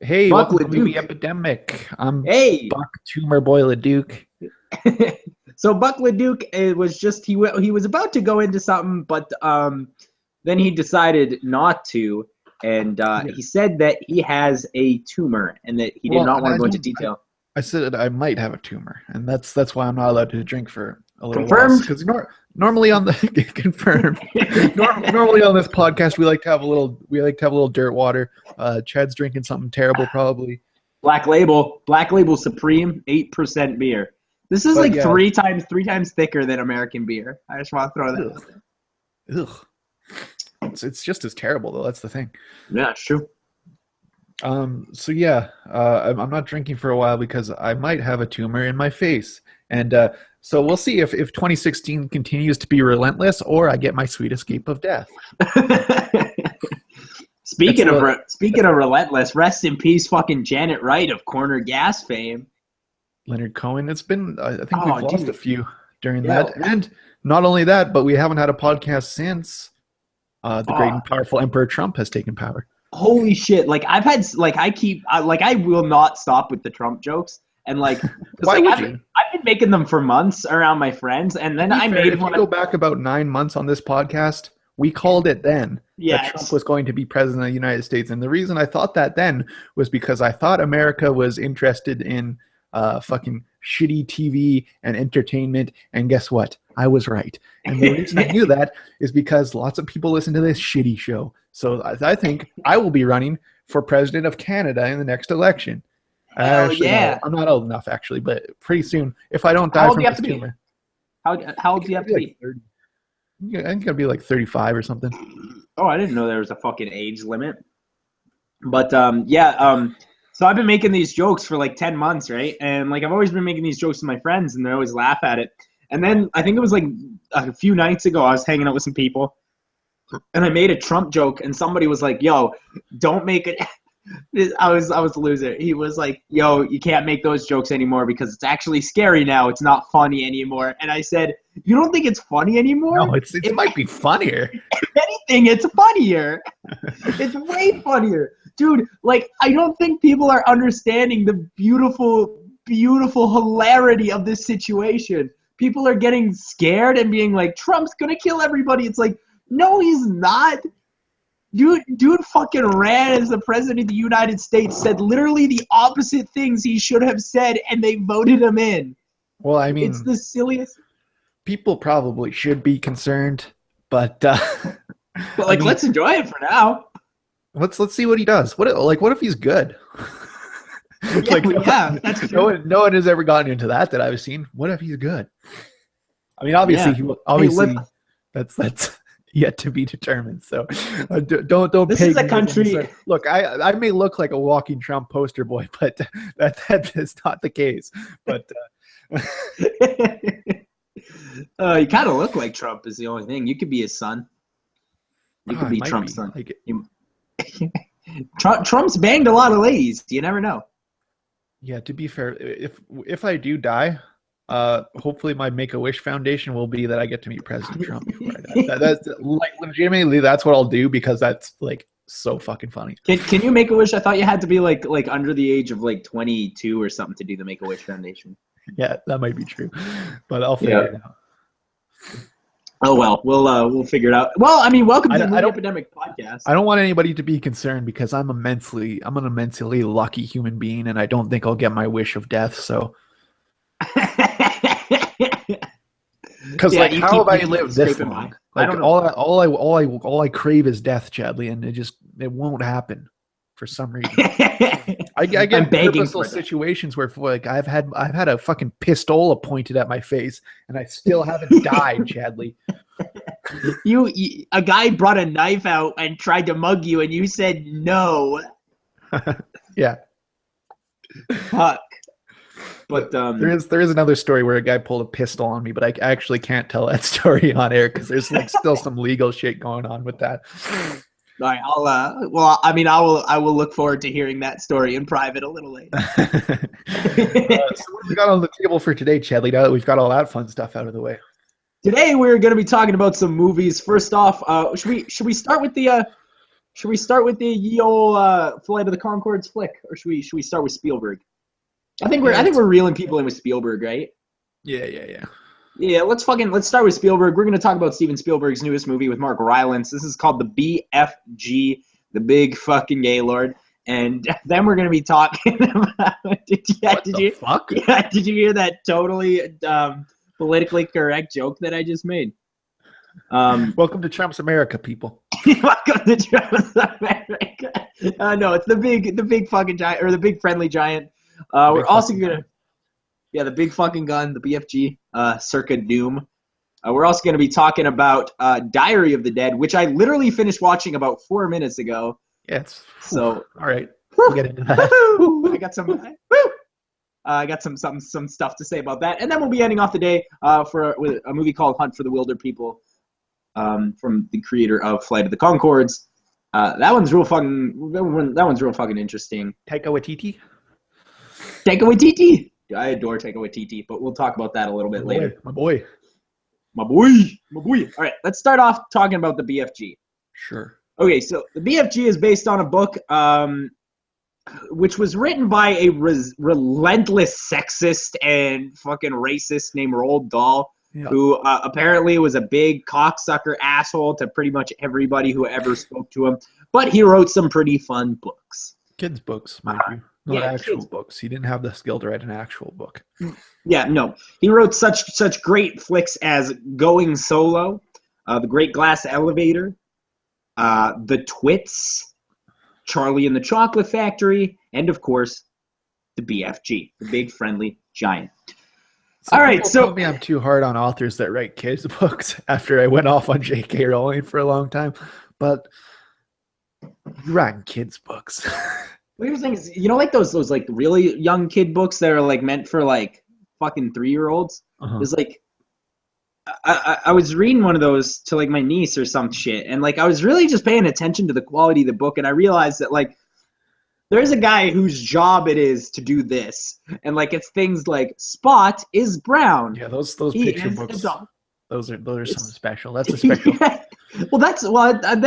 Hey, Buck welcome to the LeDuc. Epidemic. I'm Hey, Buck Tumor Boy LeDuc. so Buck LeDuc, it was just he was about to go into something, but then he decided not to, and Yeah. he said that he has a tumor and that he did Well, not want I to go into don't. detail. I said I might have a tumor, and that's why I'm not allowed to drink for a little while. Confirmed. Because normally on the confirmed, normally on this podcast we like to have a little dirt water. Chad's drinking something terrible probably. Black Label Supreme, 8% beer. This is But like yeah, three times thicker than American beer. I just want to throw that out there. ugh. It's just as terrible though. That's the thing. Yeah, it's true. So yeah, I'm not drinking for a while because I might have a tumor in my face, and so we'll see if 2016 continues to be relentless or I get my sweet escape of death. Speaking of relentless, rest in peace, fucking Janet Wright of Corner Gas fame. Leonard Cohen. It's been I think Oh, we've lost dude. a few during Yeah. that, and not only that, but we haven't had a podcast since the great and powerful Emperor Trump has taken power. Holy shit! Like I will not stop with the Trump jokes, and like, 'cause, Why like, would I've, you? I've been making them for months around my friends, and then I made If one. you go back about 9 months on this podcast, we called it then that Yes. Trump was going to be president of the United States. And the reason I thought that then was because I thought America was interested in fucking shitty TV and entertainment. And guess what? I was right. And the reason I knew that is because lots of people listen to this shitty show. So I think I will be running for president of Canada in the next election. Hell Actually, yeah. no, I'm not old enough, actually, but pretty soon, if I don't How die old from do you have this to be? tumor. How old do you have to be? 30. I think I'd be like 35 or something. Oh, I didn't know there was a fucking age limit. But so I've been making these jokes for like 10 months, right? And like I've always been making these jokes to my friends, and they always laugh at it. And then I think it was like a few nights ago, I was hanging out with some people, and I made a Trump joke, and somebody was like, "Yo, don't make it." I was a loser. He was like, "Yo, you can't make those jokes anymore because it's actually scary now. It's not funny anymore." And I said, "You don't think it's funny anymore?" No, it might be funnier. If anything, it's funnier. It's way funnier. Dude, like, I don't think people are understanding the beautiful, beautiful hilarity of this situation. People are getting scared and being like, Trump's gonna kill everybody. It's like, no, he's not. Dude fucking ran as the president of the United States, said literally the opposite things he should have said, and they voted him in. Well, I mean, It's the silliest. people probably should be concerned, but But like, I mean, let's enjoy it for now. let's see what he does. What if he's good? Yeah, that's true. No one has ever gotten into that I've seen. What if he's good? I mean, obviously, Yeah. that's yet to be determined. So don't. This peg is a me as country. concerned. Look, I may look like a walking Trump poster boy, but that is not the case. But You kind of look like Trump is the only thing. You could be his son. You could be Trump's son. Like, Trump's banged a lot of ladies. You never know. yeah, to be fair, if I do die, hopefully my Make-A-Wish Foundation will be that I get to meet President Trump before I die. That's like legitimately that's what I'll do because that's like so fucking funny. Can you make a wish? I thought you had to be like under the age of like 22 or something to do the Make-A-Wish Foundation. Yeah, that might be true, but I'll figure it out. Oh well, we'll figure it out. Well, I mean, welcome to the Epidemic podcast. I don't want anybody to be concerned because I'm an immensely lucky human being, and I don't think I'll get my wish of death. So, because how have I lived this long? I Like don't know. all I crave is death, Chadley, and it won't happen for some reason. I get purposeful situations where like I've had a fucking pistola pointed at my face and I still haven't died, Chadley. A guy brought a knife out and tried to mug you, and you said no. Yeah. Fuck. But there is another story where a guy pulled a pistol on me, but I actually can't tell that story on air because there's like still some legal shit going on with that. All right, I will look forward to hearing that story in private a little later. So what we got on the table for today, Chadley, now that we've got all that fun stuff out of the way? Today we're going to be talking about some movies. First off, should we start with the Should we start with the ye ol' Flight of the Conchords flick, or should we start with Spielberg? I think we're reeling people in with Spielberg, right? Yeah. Yeah, let's start with Spielberg. We're going to talk about Steven Spielberg's newest movie with Mark Rylance. This is called the BFG, the Big Fucking Gaylord. And then we're going to be talking about did you hear that totally politically correct joke that I just made? Welcome to Trump's America, people. Welcome to Trump's America. No, it's the big fucking giant, or the big friendly giant. We're also gonna, the big fucking gun, the BFG, circa Doom. We're also gonna be talking about Diary of the Dead, which I literally finished watching about 4 minutes ago. Yeah, so all right. We'll get into that. I got some stuff to say about that, and then we'll be ending off the day with a movie called Hunt for the Wilderpeople, from the creator of Flight of the Conchords. That one's real fucking interesting. Taika Waititi. I adore Taika Waititi, but we'll talk about that a little bit later. My boy. All right, let's start off talking about the BFG. Sure. Okay, so the BFG is based on a book which was written by a relentless sexist and fucking racist named Roald Dahl, who apparently was a big cocksucker asshole to pretty much everybody who ever spoke to him. But he wrote some pretty fun books. Kids' books, mind you. Not actual books. He didn't have the skill to write an actual book. Yeah, no. He wrote such great flicks as Going Solo, The Great Glass Elevator, The Twits, Charlie and the Chocolate Factory, and of course, the BFG, the Big Friendly Giant. All right, so tell me I'm too hard on authors that write kids' books after I went off on J.K. Rowling for a long time, but you're writing kids' books. Well, here's the thing is, like those like really young kid books that are like meant for like fucking 3-year-olds. There's like I was reading one of those to like my niece or some shit, and like I was really just paying attention to the quality of the book, and I realized that like there's a guy whose job it is to do this, and like it's things like Spot is brown. Yeah, those picture books. Those are something special. That's a special. Then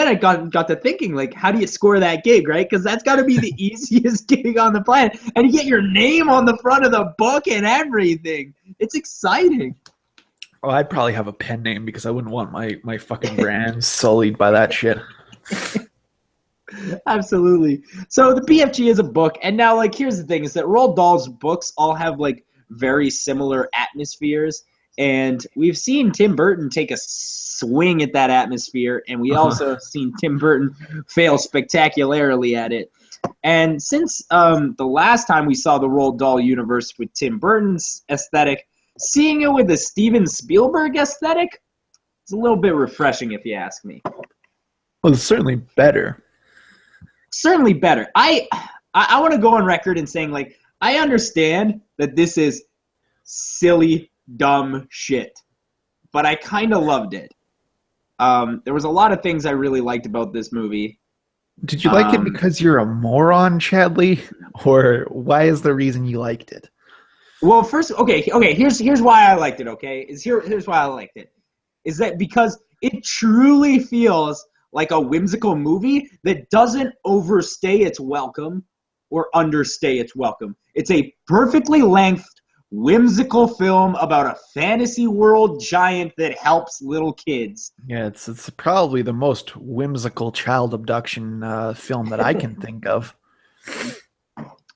I got to thinking, like, how do you score that gig, right? Because that's got to be the easiest gig on the planet, and you get your name on the front of the book and everything. It's exciting. Oh, I'd probably have a pen name because I wouldn't want my fucking brand sullied by that shit. Absolutely. So the BFG is a book, and now like here's the thing: is that Roald Dahl's books all have like very similar atmospheres, and we've seen Tim Burton take a swing at that atmosphere, and we also have seen Tim Burton fail spectacularly at it. And since the last time we saw the Roald Dahl universe with Tim Burton's aesthetic, seeing it with the Steven Spielberg aesthetic is a little bit refreshing, if you ask me. Well, it's certainly better. Certainly better. I want to go on record in saying, like, I understand that this is silly, dumb shit, but I kind of loved it. There was a lot of things I really liked about this movie. Did you like it because you're a moron, Chadley, or why is the reason you liked it? Well, first, okay. Here's why I liked it. Okay, here's why I liked it. Is that because it truly feels like a whimsical movie that doesn't overstay its welcome or understay its welcome. It's a perfectly length, whimsical film about a fantasy world giant that helps little kids. Yeah, it's probably the most whimsical child abduction film that I can think of.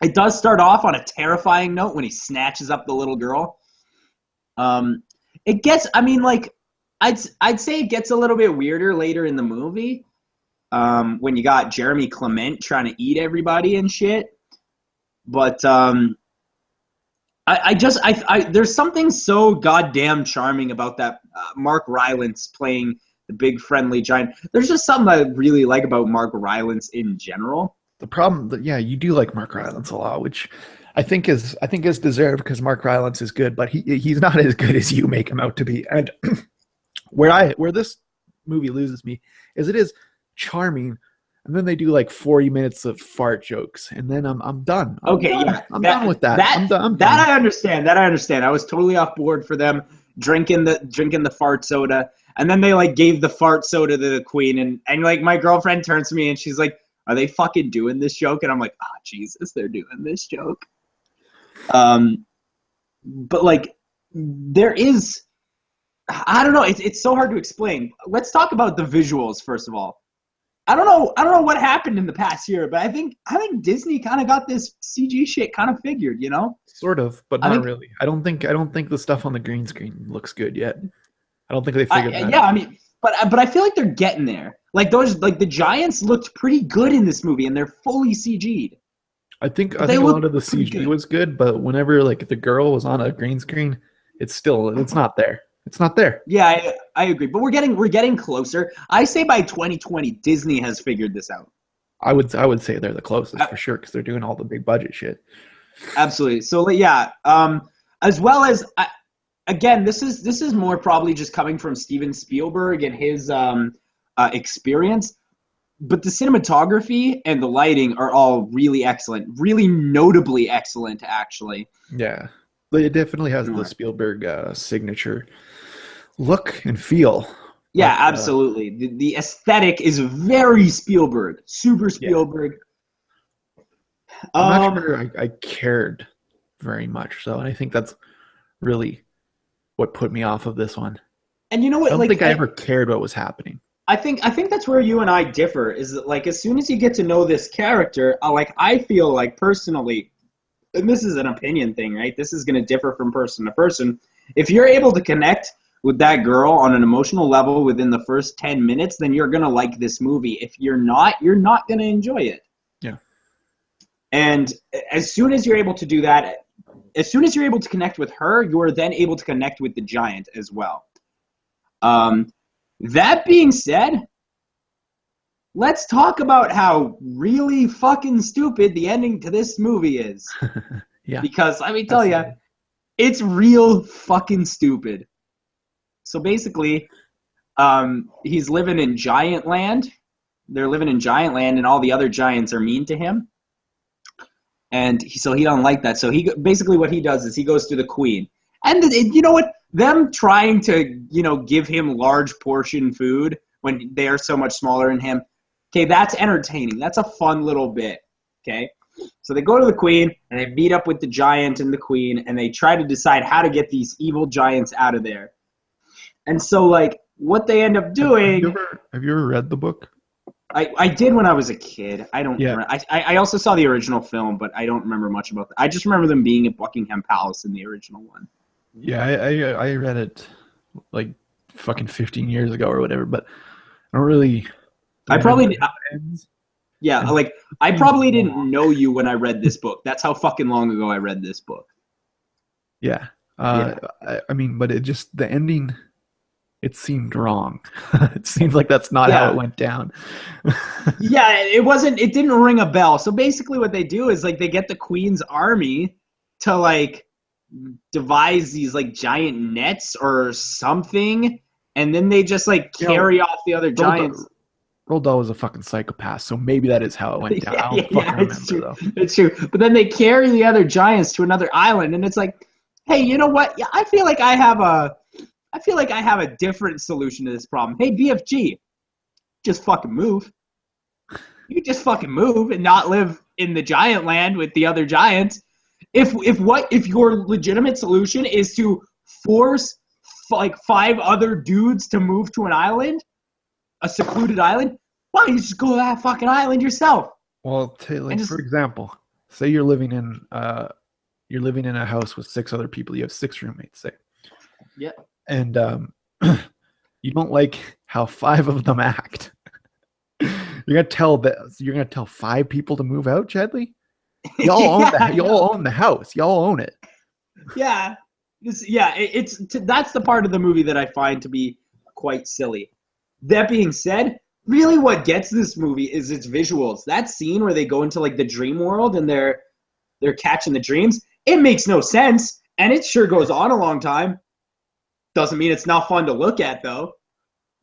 It does start off on a terrifying note when he snatches up the little girl. It gets, I mean, like, I'd say it gets a little bit weirder later in the movie, when you got Jeremy Clement trying to eat everybody and shit. But there's something so goddamn charming about that Mark Rylance playing the Big Friendly Giant. There's just something I really like about Mark Rylance in general. The problem that you do like Mark Rylance a lot, which I think is deserved because Mark Rylance is good, but he's not as good as you make him out to be. And where this movie loses me is it is charming, and then they do like 40 minutes of fart jokes, and then I'm done. I'm done with that. I'm done. That I understand. I was totally off board for them drinking the fart soda, and then they like gave the fart soda to the queen, and like my girlfriend turns to me and she's like, "Are they fucking doing this joke?" And I'm like, "Oh Jesus, they're doing this joke." But like there is, I don't know, it's so hard to explain. Let's talk about the visuals first of all. I don't know what happened in the past year, but I think Disney kind of got this CG shit kind of figured, you know? Sort of, but not really. I don't think the stuff on the green screen looks good yet. I don't think they figured that out. Yeah, I mean, but I feel like they're getting there. Like the giants looked pretty good in this movie, and they're fully CG'd. I think a lot of the CG was good, but whenever like the girl was on a green screen, it's not there. It's not there. Yeah, I agree. But we're getting closer. I say by 2020, Disney has figured this out. I would say they're the closest for sure because they're doing all the big budget shit. Absolutely. So yeah, as well as again, this is more probably just coming from Steven Spielberg and his experience. But the cinematography and the lighting are all really excellent, really notably excellent, actually. Yeah, it definitely has the Spielberg signature look and feel. Yeah, absolutely. The aesthetic is very Spielberg, super Spielberg. Yeah. I'm not sure I cared very much, so I think that's really what put me off of this one. And you know what? I don't think I ever cared what was happening. I think that's where you and I differ. Is that like as soon as you get to know this character, I feel like personally, and this is an opinion thing, right? This is going to differ from person to person. If you're able to connect with that girl on an emotional level within the first 10 minutes, then you're going to like this movie. If you're not going to enjoy it. Yeah. And as soon as you're able to do that, as soon as you're able to connect with her, you're then able to connect with the giant as well. That being said, let's talk about how really fucking stupid the ending to this movie is. Yeah. Because let me tell you, it's real fucking stupid. So basically, he's living in giant land. They're living in giant land, and all the other giants are mean to him. And so he don't like that. So basically what he does is he goes to the queen. And you know what? Them trying to, give him large portion food when they are so much smaller than him. Okay, that's entertaining. That's a fun little bit. Okay? So they go to the queen, and they meet up with the giant and the queen, and they try to decide how to get these evil giants out of there. And so, like, what they end up doing... Have you ever read the book? I did when I was a kid. I don't remember. I also saw the original film, but I don't remember much about that. I just remember them being at Buckingham Palace in the original one. Yeah, I read it like fucking 15 years ago or whatever, but I don't really... I probably didn't know you when I read this book. That's how fucking long ago I read this book. Yeah. I mean, but the ending, it seemed wrong. It seems like that's not how it went down. Yeah, it didn't ring a bell. So basically what they do is like they get the Queen's army to like devise these like giant nets or something, and then they just like carry off the other giants. Roald Dahl was a fucking psychopath, so maybe that is how it went down. I don't fucking remember, it's true. Though. It's true. But then they carry the other giants to another island, and it's like, hey, you know what? Yeah, I feel like I have a different solution to this problem. Hey, BFG, just fucking move. You can just fucking move and not live in the giant land with the other giants. If your legitimate solution is to force like 5 other dudes to move to an island, a secluded island, why don't you just go to that fucking island yourself? Well, for example, say you're living in a house with 6 other people. You have 6 roommates, say. Yeah. And you don't like how 5 of them act. You're gonna tell 5 people to move out, Chadley? Y'all own the house. Y'all own it. Yeah. That's the part of the movie that I find to be quite silly. That being said, really what gets this movie is its visuals. That scene where they go into like the dream world and they're catching the dreams, it makes no sense, and it sure goes on a long time. Doesn't mean it's not fun to look at though.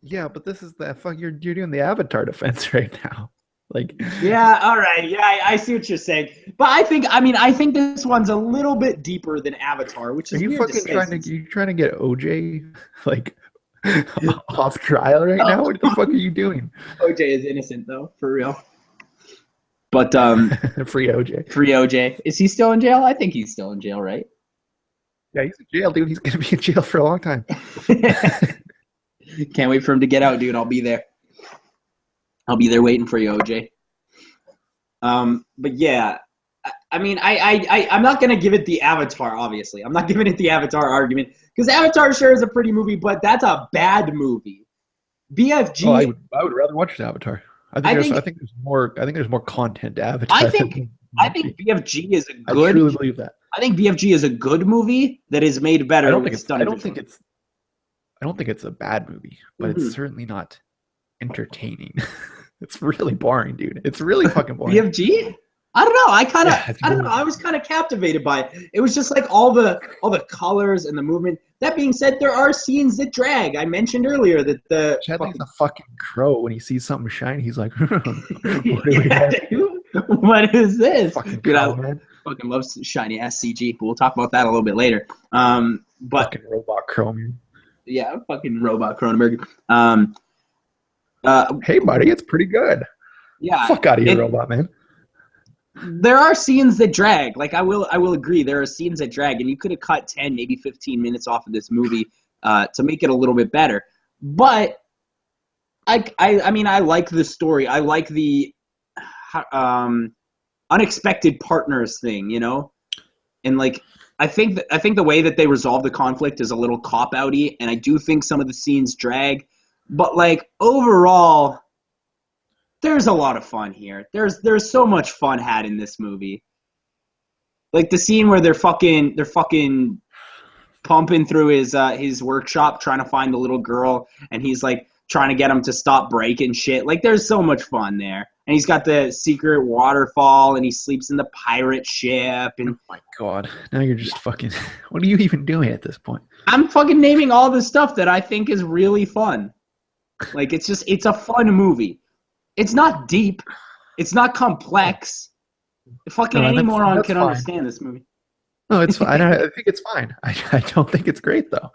Yeah, but this is you're doing the Avatar defense right now. Like, Yeah, all right. Yeah, I see what you're saying. But I think this one's a little bit deeper than Avatar, which are is you weird to fucking say. trying to get OJ like off trial right now? What the fuck are you doing? OJ is innocent though, for real. But Free OJ. free OJ. Is he still in jail? I think he's still in jail, right? Yeah, he's in jail, dude. He's gonna be in jail for a long time. Can't wait for him to get out, dude. I'll be there. I'll be there waiting for you, OJ. But yeah, I'm not gonna give it the Avatar. Obviously, I'm not giving it the Avatar argument because Avatar sure is a pretty movie, but that's a bad movie. BFG. Oh, I would rather watch Avatar. I think there's more content to Avatar. I think BFG is a good. I truly believe that. I think BFG is a good movie that is made better. I don't think it's a bad movie, but it's certainly not entertaining. It's really boring, dude. It's really fucking boring. BFG? I don't know. I don't know. I was kind of captivated by it. It was just like all the colors and the movement. That being said, there are scenes that drag. I mentioned earlier that the Chadley's a fucking crow. When he sees something shiny, he's like, what is this? Fucking Dude, crow, man. Fucking love shiny ass CG, but we'll talk about that a little bit later. But fucking robot crow, man. Yeah, fucking robot Cronenberg. Hey, buddy, it's pretty good. Yeah, fuck out of here, robot man. There are scenes that drag. Like I will agree. There are scenes that drag, and you could have cut 10, maybe 15 minutes off of this movie to make it a little bit better. But I mean, I like the story. I like the unexpected partners thing, you know, and like I think the way that they resolve the conflict is a little cop-outy, and I do think some of the scenes drag. But like overall, there's a lot of fun here. There's so much fun had in this movie. Like the scene where they're fucking pumping through his workshop trying to find the little girl, and he's like trying to get him to stop breaking shit. Like there's so much fun there. And he's got the secret waterfall, and he sleeps in the pirate ship. And oh my god, now you're just fucking. What are you even doing at this point? I'm fucking naming all the stuff that I think is really fun. Like it's a fun movie. It's not deep. It's not complex. Any moron can understand this movie. No, it's fine. I think it's fine. I don't think it's great though.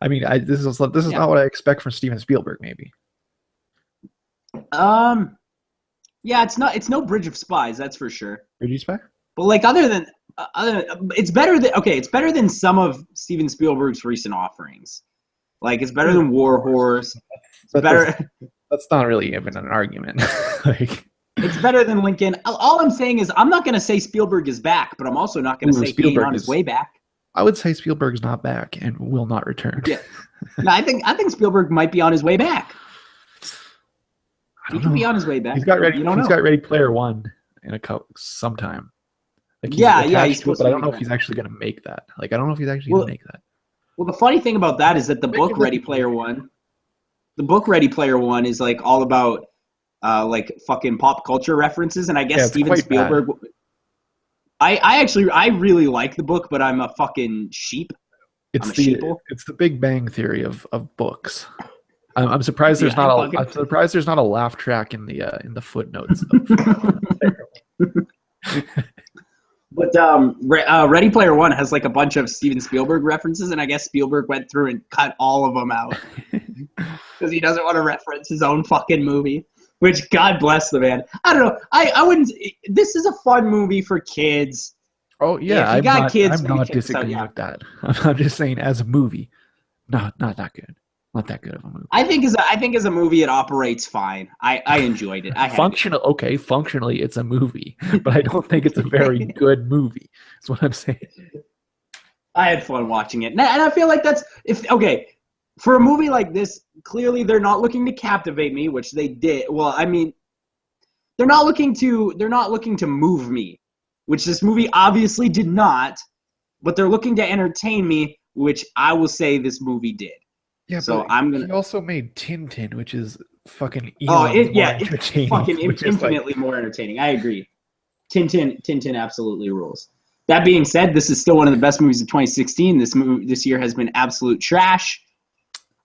I mean, this is not what I expect from Steven Spielberg. Maybe. Yeah, it's no Bridge of Spies, that's for sure. Bridge of Spies? But like other than it's better than some of Steven Spielberg's recent offerings. Like it's better than War Horse. It's better. That's not really even an argument. Like it's better than Lincoln. All I'm saying is I'm not going to say Spielberg is back, but I'm also not going to say he ain't on his way back. I would say Spielberg's not back and will not return. Yeah. No, I think Spielberg might be on his way back. He could be on his way back. He's got Ready Player One in sometime. Like he's supposed to. But I don't know if he's actually going to make that. Like I don't know if he's actually going to make that. Well, the funny thing about that is that the book Ready Player One is like all about like fucking pop culture references, and I guess Steven Spielberg. Bad. I really like the book, but I'm a fucking sheep. It's the Big Bang Theory of books. I'm surprised there's not a laugh track in the footnotes. But Ready Player One has like a bunch of Steven Spielberg references, and I guess Spielberg went through and cut all of them out because he doesn't want to reference his own fucking movie. Which God bless the man. I don't know. I wouldn't. This is a fun movie for kids. Oh yeah, I'm not disagreeing with that. I'm just saying as a movie, not that good. Not that good of a movie. I think as a movie it operates fine. I enjoyed it. Functionally it's a movie, but I don't think it's a very good movie. That's what I'm saying. I had fun watching it, and I feel like for a movie like this, clearly they're not looking to captivate me, which they did. Well, I mean, they're not looking to move me, which this movie obviously did not. But they're looking to entertain me, which I will say this movie did. Yeah, so he also made Tintin, which is fucking entertaining. Fucking infinitely more entertaining. I agree. Tintin absolutely rules. That being said, this is still one of the best movies of 2016. This year has been absolute trash.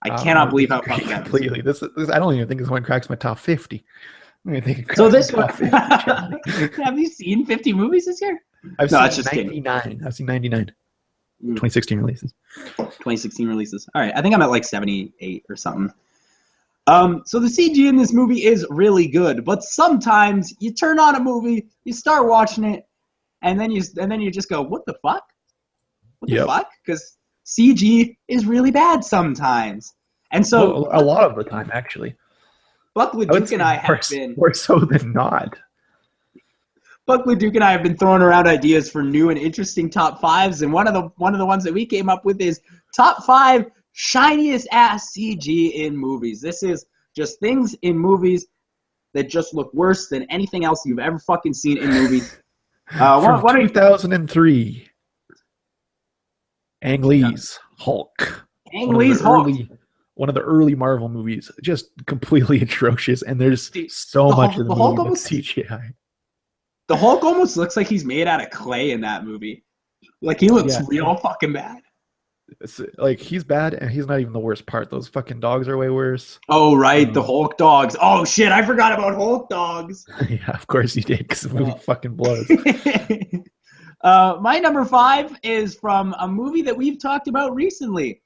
I cannot believe how fucking completely. This I don't even think this one cracks my top 50. I mean, they can So cross this the one, top 50, Charlie. have you seen 50 movies this year? I've No, that's seen just kidding. 99. I've seen 99. Mm. 2016 releases. 2016 releases. All right, I think I'm at like 78 or something. So the CG in this movie is really good, but sometimes you turn on a movie, you start watching it, and then you just go, what the fuck? What the fuck? Because CG is really bad sometimes. And so well, a lot of the time, actually. Buck LeDuc and I have been more so than not. Buck LeDuc and I have been throwing around ideas for new and interesting top fives, and one of the ones that we came up with is top 5 shiniest ass CG in movies. This is just things in movies that just look worse than anything else you've ever fucking seen in movies. From 2003, Ang Lee's Hulk. Ang Lee's Hulk. One of the early Marvel movies, just completely atrocious, and there's so much of the movie that's CGI. The Hulk almost looks like he's made out of clay in that movie. Like, he looks real fucking bad. It's, like, he's bad, and he's not even the worst part. Those fucking dogs are way worse. Oh, right, the Hulk dogs. Oh, shit, I forgot about Hulk dogs. Yeah, of course you did, because the movie fucking blows. My number 5 is from a movie that we've talked about recently.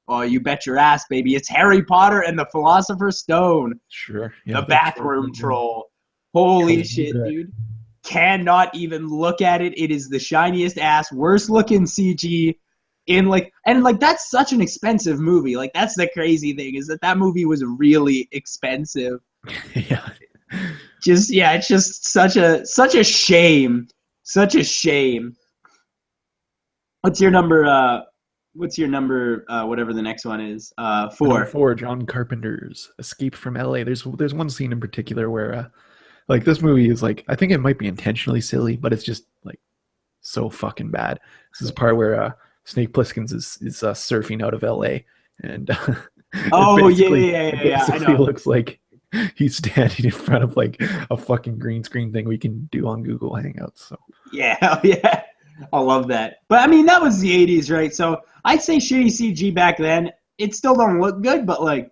Oh, you bet your ass, baby. It's Harry Potter and the Philosopher's Stone. Sure. Yeah, the bathroom troll. Holy shit, dude. Cannot even look at it. It is the shiniest ass, worst looking CG in that's such an expensive movie. Like, that's the crazy thing, is that movie was really expensive. Yeah. It's just such a shame. Such a shame. What's your number whatever the next one is? 4. Number 4, John Carpenter's Escape from LA. There's one scene in particular where like, this movie is like, I think it might be intentionally silly, but it's just like so fucking bad. This is the part where Snake Plissken's is surfing out of LA, and I know. It looks like he's standing in front of like a fucking green screen thing we can do on Google Hangouts. So yeah, I love that. But I mean, that was the 80s, right? So I'd say shitty CG back then. It still don't look good, but like a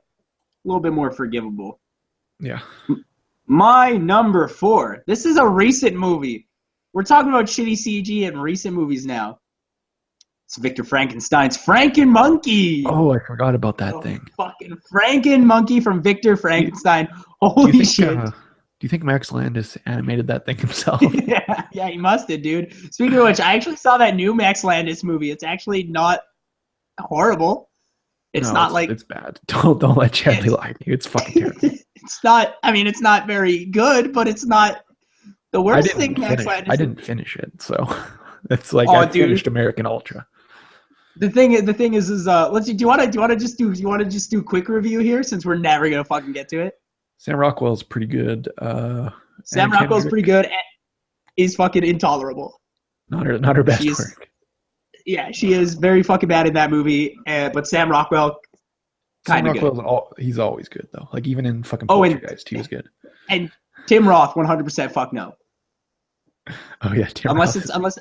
little bit more forgivable. Yeah. My number 4. This is a recent movie. We're talking about shitty CG in recent movies now. It's Victor Frankenstein's Franken-Monkey. Oh, I forgot about that thing. Fucking Franken-Monkey from Victor Frankenstein. Holy shit. Do you think Max Landis animated that thing himself? Yeah, he must have, dude. Speaking of which, I actually saw that new Max Landis movie. It's actually not horrible. It's bad. Don't let Chadley lie to you. It's fucking terrible. It's not very good, but it's not the worst thing Max Landis. I didn't finish it, so it's like I finished American Ultra. The thing is, do you want to just do a quick review here, since we're never gonna fucking get to it? Sam Rockwell's pretty good. Sam Rockwell's pretty good. And is fucking intolerable. Not her best work. Yeah, she is very fucking bad in that movie. But Sam Rockwell, kind of good. He's always good though. Like, even in fucking Poltergeist, he was good. And Tim Roth, 100% fuck no. Oh yeah, Tim unless Roth.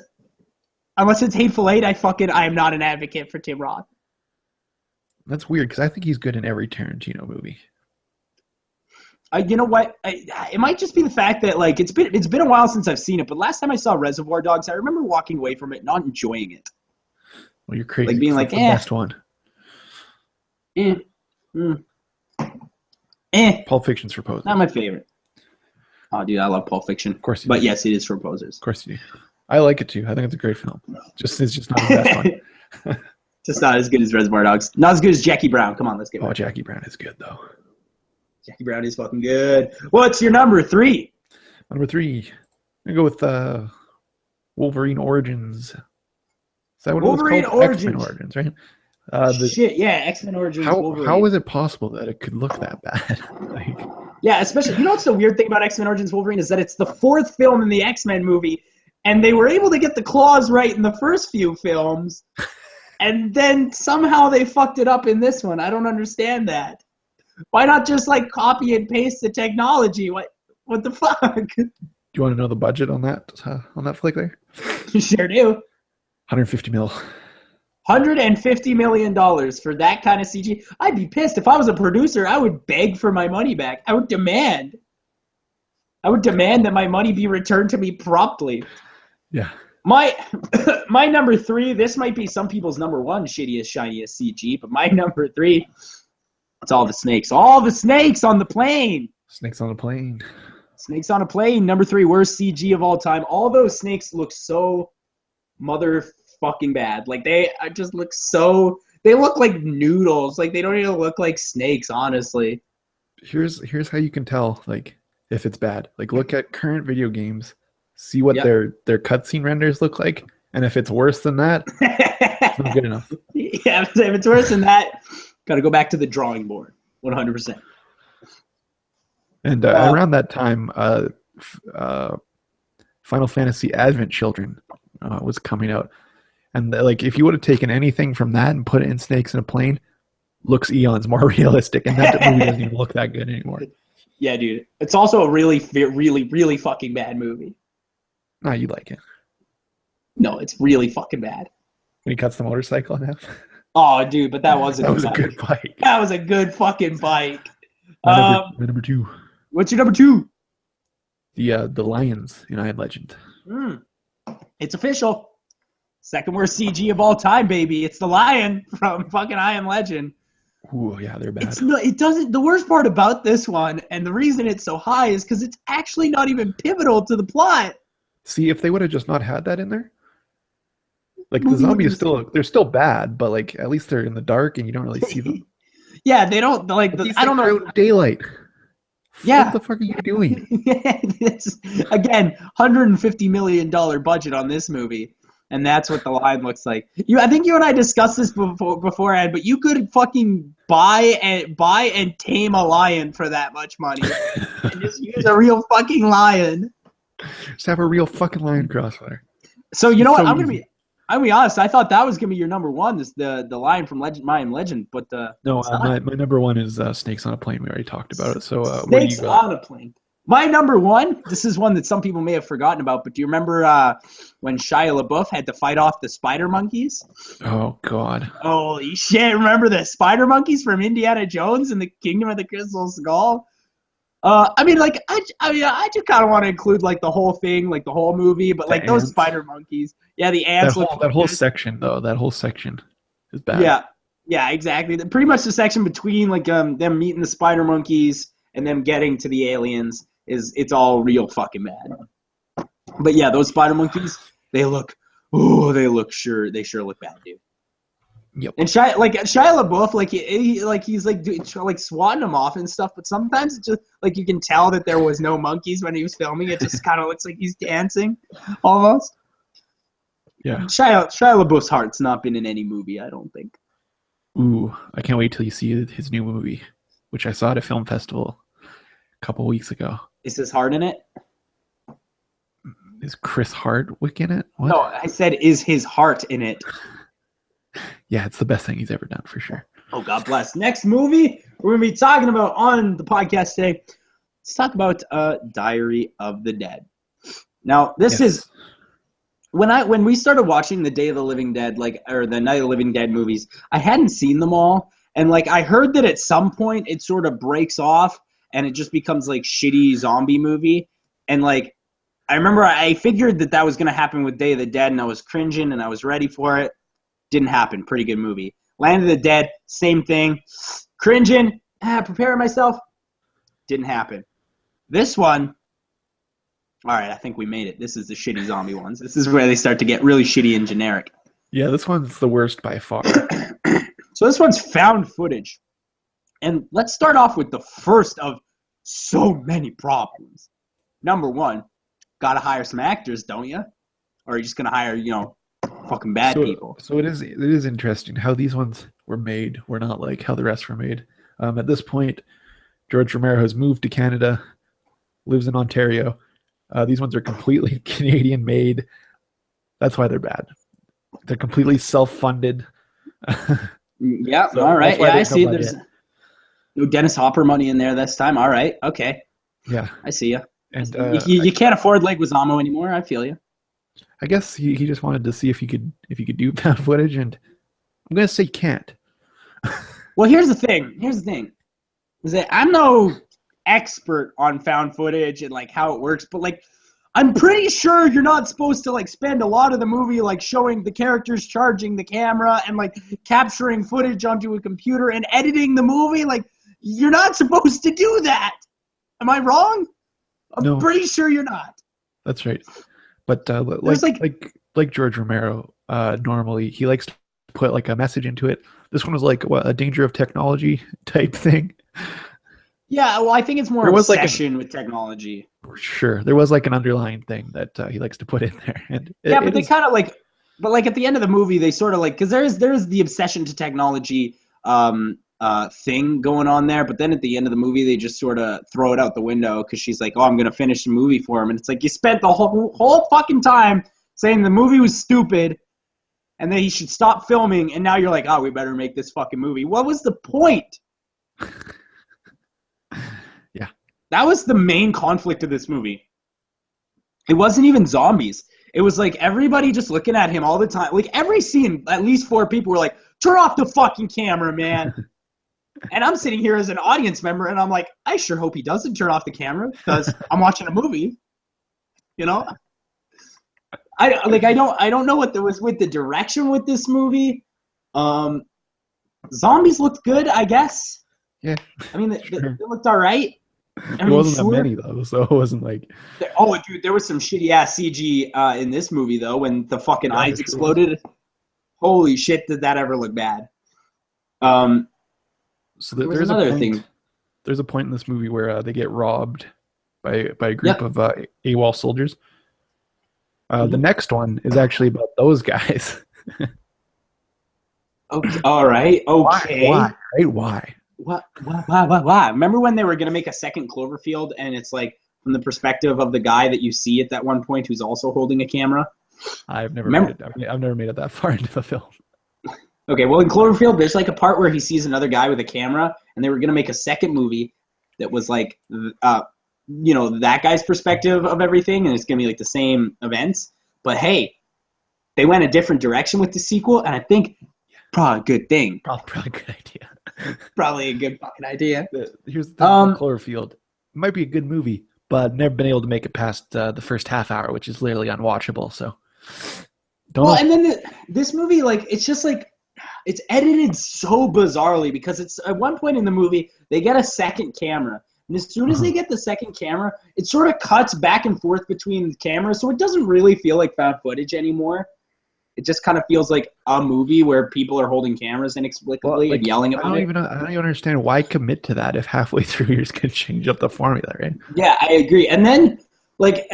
Unless it's Hateful Eight, I am not an advocate for Tim Roth. That's weird, because I think he's good in every Tarantino movie. You know what? It might just be the fact that, like, it's been a while since I've seen it, but last time I saw Reservoir Dogs, I remember walking away from it not enjoying it. Well, you're crazy. Like, being like, the best one. Pulp Fiction's for posers. Not my favorite. Oh, dude, I love Pulp Fiction. Of course you But do. yes, it is for posers. Of course you do. I like it too. I think it's a great film. It's just not the best one. Just not as good as Reservoir Dogs. Not as good as Jackie Brown. Come on, let's get it. Oh, Jackie Brown is good, though. Jackie Brown is fucking good. What's your number 3? Number 3. I'm going to go with Wolverine Origins. Is that what Wolverine it was called? Origins. X-Men Origins, right? X-Men Origins. How is it possible that it could look that bad? Yeah, especially, you know what's the weird thing about X-Men Origins Wolverine is that it's the 4th film in the X-Men movie, and they were able to get the claws right in the first few films, and then somehow they fucked it up in this one. I don't understand that. Why not just, like, copy and paste the technology? What the fuck? Do you want to know the budget on that flick there? You sure do. 150 mil. $150 million for that kind of CG. I'd be pissed. If I was a producer, I would beg for my money back. I would demand. I would demand that my money be returned to me promptly. Yeah. My my number 3, this might be some people's number 1 shittiest, shiniest CG, but my number 3, it's all the snakes. All the snakes on the plane. Snakes on a plane. Snakes on a plane. Number 3, worst CG of all time. All those snakes look so motherfucking bad. Like, they just look so... They look like noodles. Like, they don't even look like snakes, honestly. Here's how you can tell, like, if it's bad. Like, look at current video games. See what their cutscene renders look like. And if it's worse than that, it's not good enough. Yeah, if it's worse than that, got to go back to the drawing board. 100%. And around that time, Final Fantasy Advent Children was coming out. And like, if you would have taken anything from that and put it in Snakes in a Plane, looks eons more realistic. And that movie doesn't even look that good anymore. Yeah, dude. It's also a really, really, really fucking bad movie. No, you like it. No, it's really fucking bad. When he cuts the motorcycle in half. Oh, dude, but that wasn't that was a good bike. That was a good fucking bike. My number 2. What's your number 2? The Lions in I Am Legend. It's official. Second worst CG of all time, baby. It's the lion from fucking I Am Legend. Ooh, yeah, they're bad. It doesn't. The worst part about this one, and the reason it's so high, is because it's actually not even pivotal to the plot. See, if they would have just not had that in there, like the zombies they're still bad, but like at least they're in the dark and you don't really see them. Yeah, they don't like. I don't know. Daylight. Yeah. What the fuck are you doing? Again, $150 million budget on this movie, and that's what the line looks like. I think you and I discussed this beforehand, but you could fucking buy and tame a lion for that much money, and just use a real fucking lion. Just have a real fucking lion crossfire. So you know what? I'm gonna be honest. I thought that was gonna be your number 1. This the lion from Mayan Legend, but no, my number 1 is Snakes on a Plane. We already talked about it. So Snakes what do you got? on a Plane. My number 1. This is one that some people may have forgotten about, but do you remember when Shia LaBeouf had to fight off the spider monkeys? Oh God! Holy shit! Remember the spider monkeys from Indiana Jones and the Kingdom of the Crystal Skull? I mean, like, I just kind of want to include like the whole thing, like the whole movie, but like those spider monkeys, yeah, the ants. That whole section, though, that whole section is bad. Yeah, exactly. Pretty much the section between like them meeting the spider monkeys and them getting to the aliens it's all real fucking bad. But yeah, those spider monkeys, they sure look bad, dude. Yep. And Shia LaBeouf, he's like swatting them off and stuff, but sometimes it's just like you can tell that there was no monkeys when he was filming. It just kind of looks like he's dancing, almost. Yeah. Shia LaBeouf's heart's not been in any movie, I don't think. Ooh, I can't wait till you see his new movie, which I saw at a film festival a couple weeks ago. Is his heart in it? Is Chris Hardwick in it? What? No, I said, is his heart in it? Yeah, it's the best thing he's ever done, for sure. Oh, God bless. Next movie we're going to be talking about on the podcast today. Let's talk about Diary of the Dead. Now, this is... When we started watching the Day of the Living Dead, or the Night of the Living Dead movies, I hadn't seen them all. And, I heard that at some point it sort of breaks off and it just becomes, shitty zombie movie. And, I remember I figured that was going to happen with Day of the Dead, and I was cringing and I was ready for it. Didn't happen. Pretty good movie. Land of the Dead, same thing. Cringing, preparing myself. Didn't happen. This one, all right, I think we made it. This is the shitty zombie ones. This is where they start to get really shitty and generic. Yeah, this one's the worst by far. So this one's found footage. And let's start off with the first of so many problems. Number 1, gotta hire some actors, don't you? Or are you just gonna hire, fucking bad people? So it is interesting how these ones were made. Were not like how the rest were made. At this point, George Romero has moved to Canada, lives in Ontario. These ones are completely Canadian made. That's why they're bad. They're completely self-funded. Yeah, so all right. Yeah, I see. There's no Dennis Hopper money in there this time. All right. Okay. Yeah. I see you. And you can't afford Leguizamo anymore. I feel you. I guess he just wanted to see if he could do found footage, and I'm gonna say can't. Well, here's the thing. Is that I'm no expert on found footage and like how it works, but like I'm pretty sure you're not supposed to like spend a lot of the movie like showing the characters charging the camera and like capturing footage onto a computer and editing the movie. Like you're not supposed to do that. Am I wrong? I'm pretty sure you're not. That's right. But like George Romero, normally he likes to put like a message into it. This one was like a danger of technology type thing. Yeah, well, I think it's more obsession with technology. Sure, there was like an underlying thing that he likes to put in there, and but they kind of like, but like at the end of the movie, they sort of like because there's the obsession to technology thing going on there, but then at the end of the movie, they just sort of throw it out the window because she's like, "Oh, I'm gonna finish the movie for him," and it's like you spent the whole fucking time saying the movie was stupid, and then he should stop filming, and now you're like, "Oh, we better make this fucking movie." What was the point? Yeah. That was the main conflict of this movie. It wasn't even zombies. It was like everybody just looking at him all the time. Like every scene, at least 4 people were like, "Turn off the fucking camera, man." And I'm sitting here as an audience member, and I'm like, I sure hope he doesn't turn off the camera because I'm watching a movie. You know? I don't know what there was with the direction with this movie. Zombies looked good, I guess. Yeah. I mean, they looked all right. It wasn't that many though, so it wasn't like. Oh, dude, there was some shitty ass CG in this movie though when the fucking eyes exploded. Holy shit, did that ever look bad? So there's another thing. There's a point in this movie where they get robbed by a group of AWOL soldiers. The next one is actually about those guys. Okay. All right. Okay. Why? Right? Why? Why? Remember when they were gonna make a second Cloverfield, and it's like from the perspective of the guy that you see at that one point, who's also holding a camera? I've never made it that far into the film. Okay, well in Cloverfield, there's like a part where he sees another guy with a camera, and they were gonna make a second movie that was like, that guy's perspective of everything, and it's gonna be like the same events. But hey, they went a different direction with the sequel, and I think probably a good thing. Probably a good idea. Probably a good fucking idea. Here's the thing, Cloverfield. It might be a good movie, but I've never been able to make it past the first half hour, which is literally unwatchable. So, and then this movie, like, it's just like it's edited so bizarrely because it's at one point in the movie they get a second camera, and as soon as they get the second camera, it sort of cuts back and forth between the cameras, so it doesn't really feel like found footage anymore. It just kind of feels like a movie where people are holding cameers inexplicably and yelling at I don't even understand why commit to that if halfway through you're just going to change up the formula, right? Yeah, I agree. And then, like,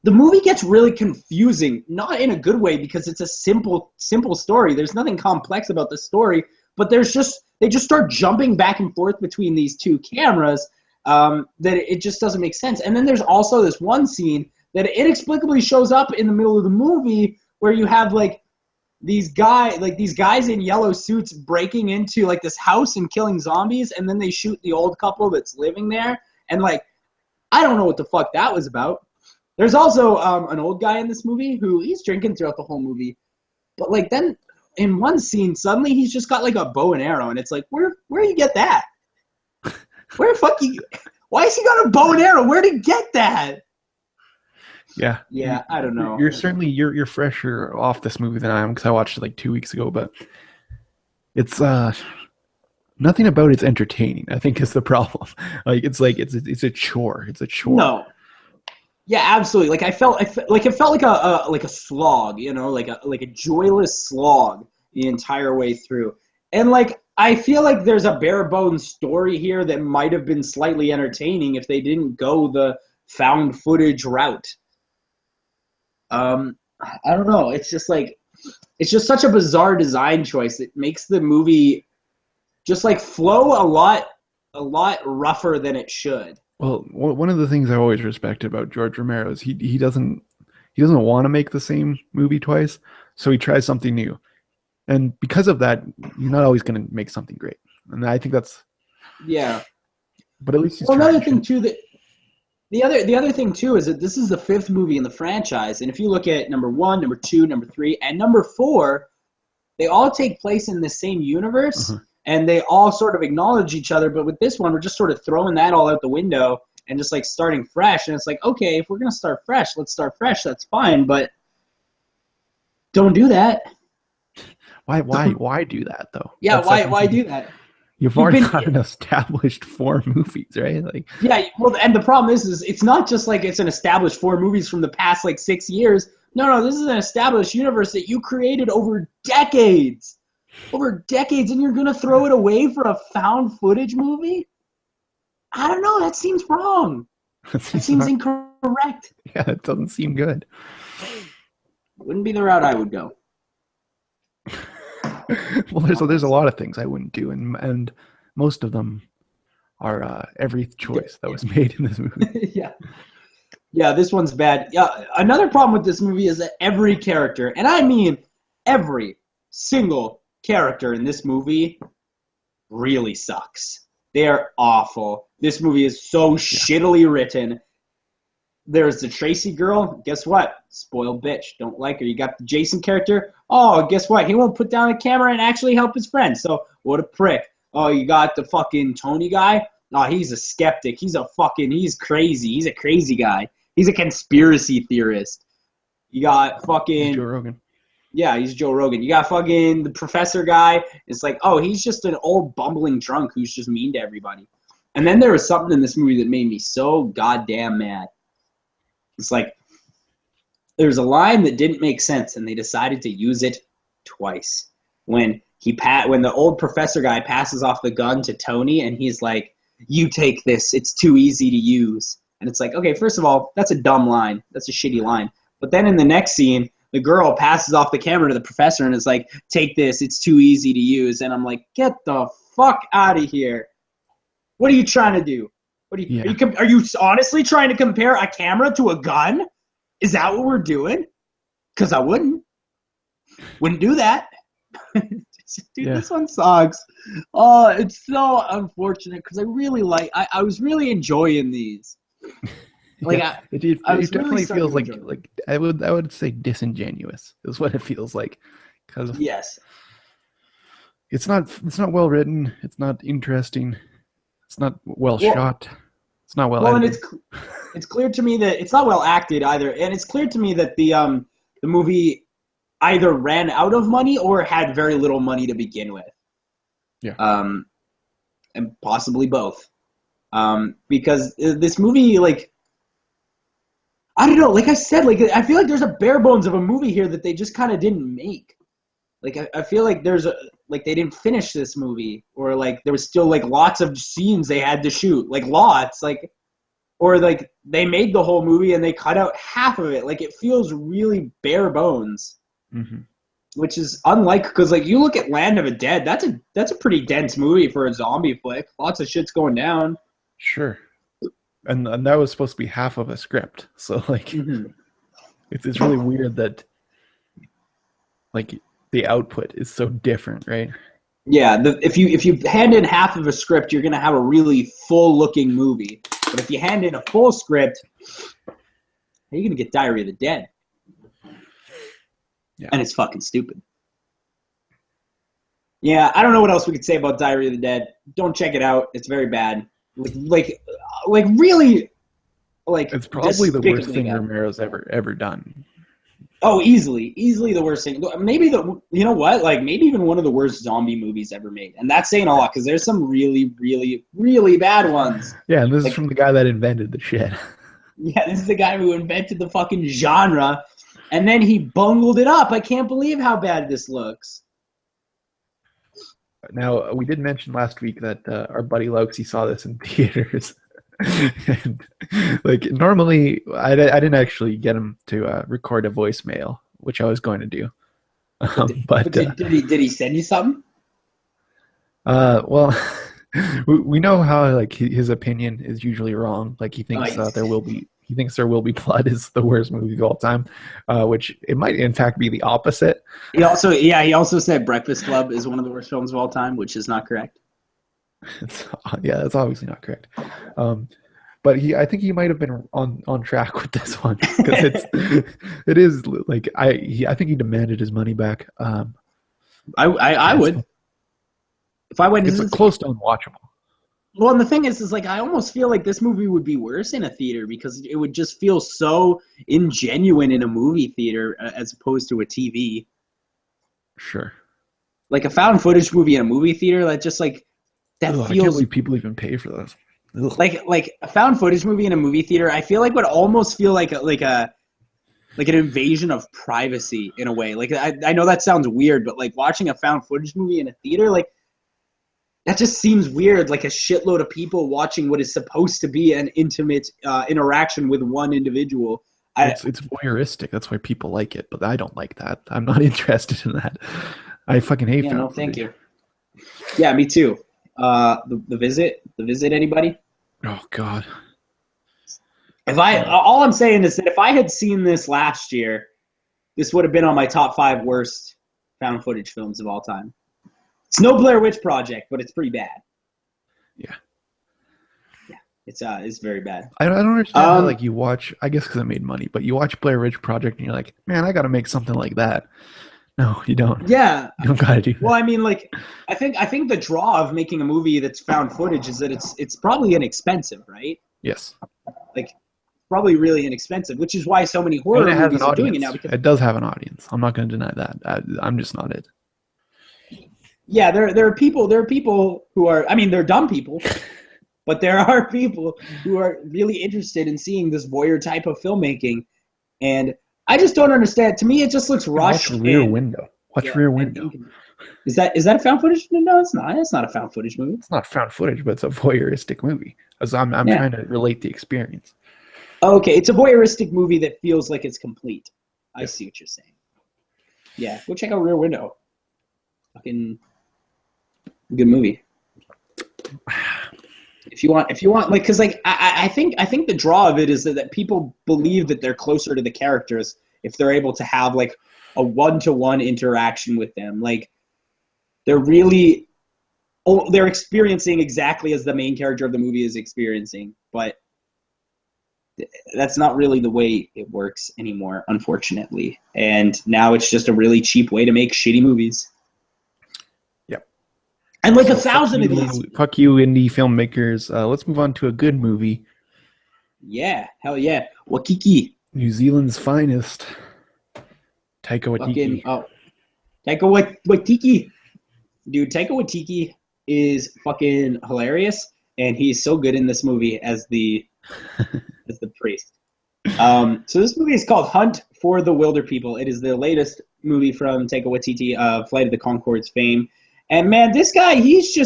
the movie gets really confusing, not in a good way because it's a simple story. There's nothing complex about the story, but they just start jumping back and forth between these two cameras that it just doesn't make sense. And then there's also this one scene that inexplicably shows up in the middle of the movie where you have like these guys in yellow suits breaking into like this house and killing zombies, and then they shoot the old couple that's living there, and like I don't know what the fuck that was about. There's also an old guy in this movie who he's drinking throughout the whole movie, but like then in one scene suddenly he's just got like a bow and arrow, and it's like where you get that? Where the fuck you? Why has he got a bow and arrow? Where did he get that? Yeah, I don't know. You're certainly you're fresher off this movie than I am because I watched it like 2 weeks ago. But it's nothing about it's entertaining. I think is the problem. Like it's a chore. It's a chore. No. Yeah, absolutely. Like it felt like a slog. You know, like a joyless slog the entire way through. And like I feel like there's a bare bones story here that might have been slightly entertaining if they didn't go the found footage route. I don't know. It's just such a bizarre design choice. It makes the movie just like flow a lot rougher than it should. Well, one of the things I always respected about George Romero is he doesn't want to make the same movie twice, so he tries something new. And because of that, you're not always going to make something great. And I think that's But at least he's another thing too that the other thing too is that this is the 5th movie in the franchise, and if you look at number 1, number 2, number 3, and number 4, they all take place in the same universe. and they all sort of acknowledge each other. But with this one, we're just sort of throwing that all out the window and just like starting fresh. And it's like, okay, if we're gonna start fresh, let's start fresh. That's fine, but don't do that. Why do that though? Yeah, That's why do that? You've already got an established 4 movies, right? Like, yeah, well, and the problem is it's not just like it's an established 4 movies from the past like 6 years. No, this is an established universe that you created over decades, and you're gonna throw it away for a found footage movie? I don't know. That seems wrong. That seems incorrect. Yeah, it doesn't seem good. Wouldn't be the route I would go. Well, there's a lot of things I wouldn't do, and most of them are every choice that was made in this movie. Yeah, this one's bad. Yeah, another problem with this movie is that every character, and I mean every single character in this movie, really sucks. They are awful. This movie is so shittily written. There's the Tracy girl. Guess what? Spoiled bitch. Don't like her. You got the Jason character. Oh, guess what? He won't put down the camera and actually help his friend. So what a prick. Oh, you got the fucking Tony guy. Oh, he's a skeptic. He's crazy. He's a crazy guy. He's a conspiracy theorist. You got fucking Joe Rogan. Yeah, he's Joe Rogan. You got fucking the professor guy. It's like, oh, he's just an old bumbling drunk who's just mean to everybody. And then there was something in this movie that made me so goddamn mad. It's like there's a line that didn't make sense, and they decided to use it twice. When the old professor guy passes off the gun to Tony, and he's like, "You take this. It's too easy to use." And it's like, okay, first of all, that's a dumb line. That's a shitty line. But then in the next scene, the girl passes off the camera to the professor and is like, "Take this. It's too easy to use." And I'm like, get the fuck out of here. What are you trying to do? Are you honestly trying to compare a camera to a gun? Is that what we're doing? Because I wouldn't do that. Dude, This one sucks. Oh, it's so unfortunate because I was really enjoying these. Like, it definitely feels like I would say disingenuous is what it feels like. Because yes, it's not well written. It's not interesting. It's not well shot. It's not well edited. And it's clear to me that it's not well acted either, and it's clear to me that the movie either ran out of money or had very little money to begin with. Yeah. And possibly both. Because this movie, like, I don't know, like I said, like I feel like there's a bare bones of a movie here that they just kind of didn't make. Like I feel like they didn't finish this movie, or like there was still like lots of scenes they had to shoot, like lots, like, or like they made the whole movie and they cut out half of it. Like it feels really bare bones, which is unlike, because like you look at Land of the Dead, that's a pretty dense movie for a zombie flick. Lots of shit's going down. Sure, and that was supposed to be half of a script, so like it's really weird that like the output is so different, right? Yeah, if you hand in half of a script, you're gonna have a really full-looking movie. But if you hand in a full script, you're gonna get Diary of the Dead. Yeah. And it's fucking stupid. Yeah, I don't know what else we could say about Diary of the Dead. Don't check it out. It's very bad. Like really, like it's probably the worst thing Romero's ever done. Oh, easily the worst thing. Maybe you know what? Like maybe even one of the worst zombie movies ever made, and that's saying a lot because there's some really, really, really bad ones. Yeah, and this is from the guy that invented the shit. Yeah, this is the guy who invented the fucking genre, and then he bungled it up. I can't believe how bad this looks. Now, we did mention last week that our buddy Loxy saw this in theaters. And like normally I didn't actually get him to record a voicemail, which I was going to do. But did he send you something? Well, we know how like his opinion is usually wrong. Like he thinks there will be blood is the worst movie of all time, which it might in fact be the opposite. He also said Breakfast Club is one of the worst films of all time, which is not correct. That's obviously not correct. But I think he might have been on track with this one because it is like I think he demanded his money back. I would. If I went It's into close to unwatchable. well, and the thing is like I almost feel like this movie would be worse in a theater because it would just feel so ingenuine in a movie theater as opposed to a TV. Sure. Like a found footage movie in a movie theater, that just like that Ugh, I can't feels believe people even pay for this. Ugh. like a found footage movie in a movie theater. I feel like would almost feel like an invasion of privacy in a way. Like I know that sounds weird, but like watching a found footage movie in a theater, like that just seems weird. Like a shitload of people watching what is supposed to be an intimate interaction with one individual. It's voyeuristic. That's why people like it, but I don't like that. I'm not interested in that. I fucking hate found footage. Thank you. Yeah, me too. The Visit, anybody? Oh God. All I'm saying is that if I had seen this last year, this would have been on my top 5 worst found footage films of all time. It's no Blair Witch Project, but it's pretty bad. Yeah. Yeah, it's very bad. I don't understand how, like, you watch, I guess because it made money, but you watch Blair Witch Project and you're like, man, I got to make something like that. No, you don't. Yeah. You don't got to do that. Well, I mean, like, I think the draw of making a movie that's found footage is that it's probably inexpensive, right? Yes. Like, probably really inexpensive, which is why so many horror movies are doing it now. Because it does have an audience. I'm not going to deny that. I'm just not it. Yeah, there are people who are, I mean, they're dumb people, but there are people who are really interested in seeing this voyeur type of filmmaking, and I just don't understand. To me, it just looks rushed. Watch Rear Window. Rear Window. Is that a found footage? No, it's not. It's not a found footage movie. It's not found footage, but it's a voyeuristic movie. As I'm trying to relate the experience. Okay, it's a voyeuristic movie that feels like it's complete. I see what you're saying. Yeah, go check out Rear Window. Fucking good movie. If you want, like, because like I think the draw of it is that people believe that they're closer to the characters if they're able to have like a one-to-one interaction with them. Like they're experiencing exactly as the main character of the movie is experiencing, but that's not really the way it works anymore, unfortunately. And now it's just a really cheap way to make shitty movies. Yep. And like 1,000 of these. Fuck you, indie filmmakers. Let's move on to a good movie. Yeah, hell yeah. Waikiki. New Zealand's finest. Taika Waititi. Taika Waititi. Dude, Taika Waititi is fucking hilarious, and he's so good in this movie as the priest. So this movie is called Hunt for the Wilderpeople. It is the latest movie from Taika Waititi, Flight of the Conchords fame. And man, this guy's a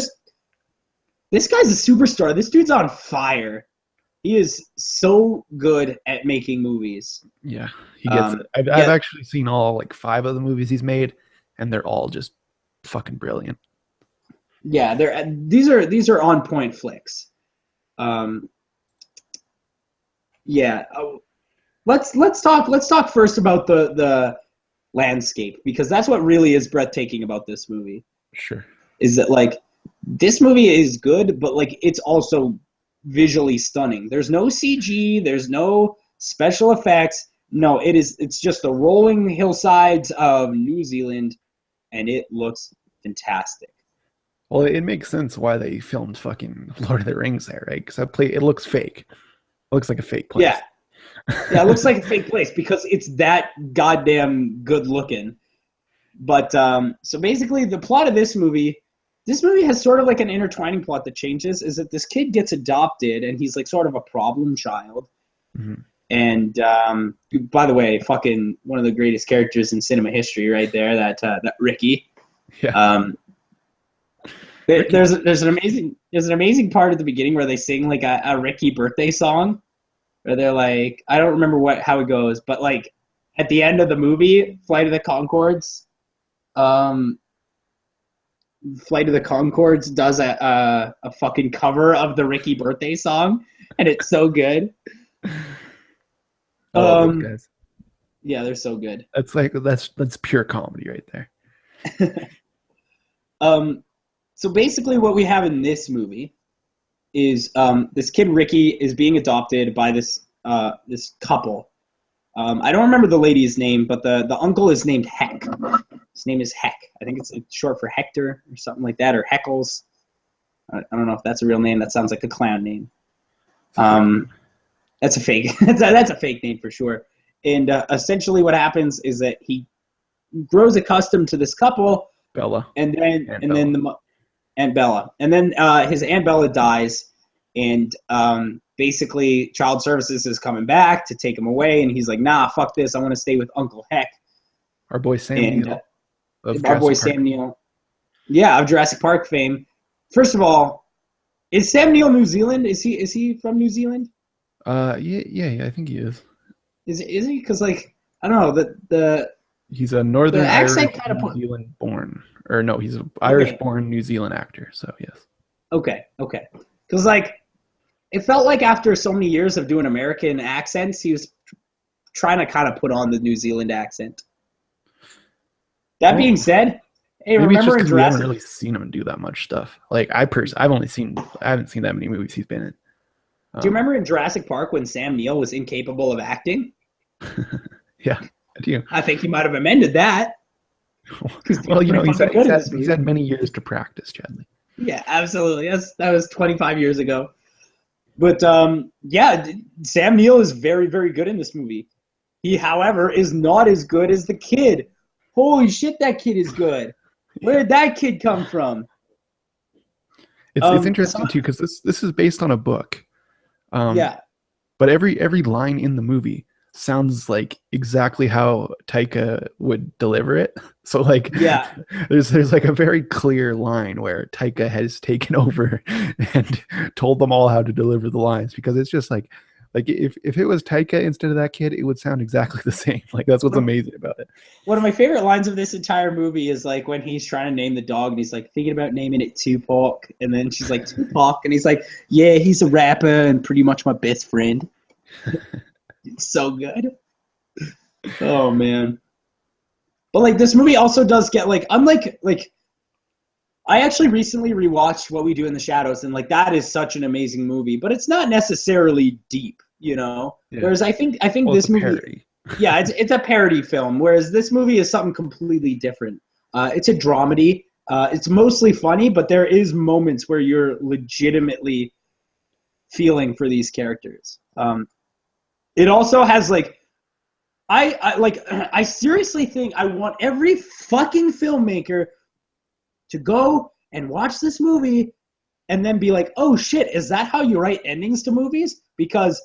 superstar. This dude's on fire. He is so good at making movies. Yeah, he gets it. I've actually seen all like 5 of the movies he's made, and they're all just fucking brilliant. Yeah, these are on point flicks. Yeah, let's talk first about the landscape, because that's what really is breathtaking about this movie. Sure. Is that like this movie is good, but like it's also visually stunning. There's no CG, there's no special effects. No, it's just the rolling hillsides of New Zealand, and it looks fantastic. Well, it makes sense why they filmed fucking Lord of the Rings there, right? Because it looks fake. It looks like a fake place. Yeah. Yeah, it looks like a fake place because it's that goddamn good looking. But so basically the plot of this movie has sort of like an intertwining plot that changes, is that this kid gets adopted and he's like sort of a problem child. Mm-hmm. And by the way, fucking one of the greatest characters in cinema history right there, that Ricky. Yeah. There's an amazing part at the beginning where they sing like a Ricky birthday song, where they're like, I don't remember how it goes, but like at the end of the movie, Flight of the Conchords does a fucking cover of the Ricky birthday song, and it's so good. I love those guys. Yeah, they're so good. That's pure comedy right there. So basically what we have in this movie is this kid Ricky is being adopted by this couple. I don't remember the lady's name, but the uncle is named Heck. His name is Heck. I think it's like short for Hector or something like that, or Heckles. I don't know if that's a real name. That sounds like a clown name. That's a fake. That's a fake name for sure. And essentially, what happens is that he grows accustomed to this couple, Bella, and then Aunt Bella, and then his Aunt Bella dies, and basically, Child Services is coming back to take him away, and he's like, "Nah, fuck this. I want to stay with Uncle Heck." Our boy Sam Neill. Sam Neill. Yeah, of Jurassic Park fame. First of all, is Sam Neill New Zealand? Is he from New Zealand? Yeah, I think he is. Is he? Because like I don't know he's a Northern Irish kind of New Zealand born, or no, he's an Irish born New Zealand actor. So yes. Okay. Because like it felt like after so many years of doing American accents, he was trying to kind of put on the New Zealand accent. That being said, hey, maybe remember it's just in Jurassic? We haven't really seen him do that much stuff. Like I haven't seen that many movies he's been in. Do you remember in Jurassic Park when Sam Neill was incapable of acting? Yeah, I do. I think he might have amended that. Well, he's had many years to practice, Chadley. Yeah, absolutely. That was 25 years ago. But yeah, Sam Neill is very, very good in this movie. He, however, is not as good as the kid. Holy shit, that kid is good. Where did that kid come from? It's interesting too because this is based on a book. Yeah. But every line in the movie sounds like exactly how Taika would deliver it. So like, yeah, there's like a very clear line where Taika has taken over and told them all how to deliver the lines, because it's just like if it was Taika instead of that kid, it would sound exactly the same. Like that's what's amazing about it. One of my favorite lines of this entire movie is like when he's trying to name the dog and he's like thinking about naming it Tupac, and then she's like Tupac, and he's like, yeah, he's a rapper and pretty much my best friend. It's so good. Oh man. But like this movie also does get like, unlike like I actually recently rewatched What We Do in the Shadows, and like that is such an amazing movie, but it's not necessarily deep, you know. Yeah. Whereas I think this movie, parody. Yeah, it's a parody film. Whereas this movie is something completely different. It's a dramedy. It's mostly funny, but there is moments where you're legitimately feeling for these characters. It also has like, I seriously think I want every fucking filmmaker to go and watch this movie and then be like, oh shit, is that how you write endings to movies? Because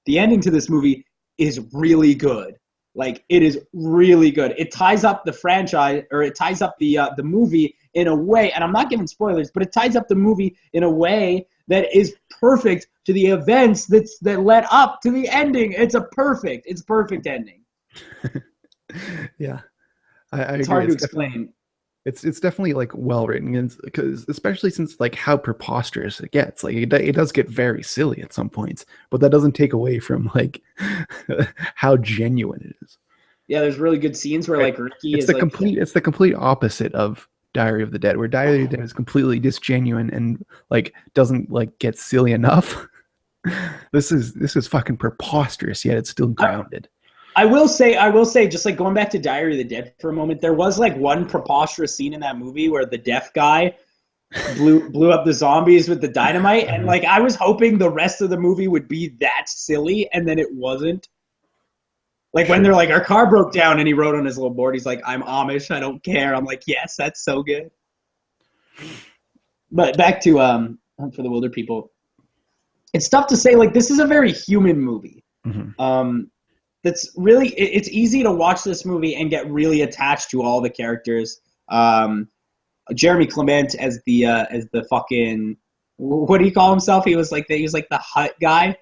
the ending to this movie is really good. Like, it is really good. It ties up the franchise, or it ties up the movie in a way, and I'm not giving spoilers, but it ties up the movie in a way that is perfect to the events that led up to the ending. It's perfect ending. Yeah. It's hard to explain. It's definitely like well written, because especially since like how preposterous it gets. Like it does get very silly at some points, but that doesn't take away from like how genuine it is. Yeah, there's really good scenes where like Ricky it's the complete opposite of Diary of the Dead, where Diary of the Dead is completely disgenuine and like doesn't like get silly enough. This is fucking preposterous, yet it's still grounded. I will say, just like going back to Diary of the Dead for a moment, there was like one preposterous scene in that movie where the deaf guy blew up the zombies with the dynamite, and like I was hoping the rest of the movie would be that silly, and then it wasn't. Like when they're like, our car broke down, and he wrote on his little board, he's like, I'm Amish, I don't care. I'm like, yes, that's so good. But back to For the Wilderpeople. It's tough to say, like, this is a very human movie. Mm-hmm. That's really, it's easy to watch this movie and get really attached to all the characters. Jeremy Clement as the fucking, what do you call himself? He was like the hut guy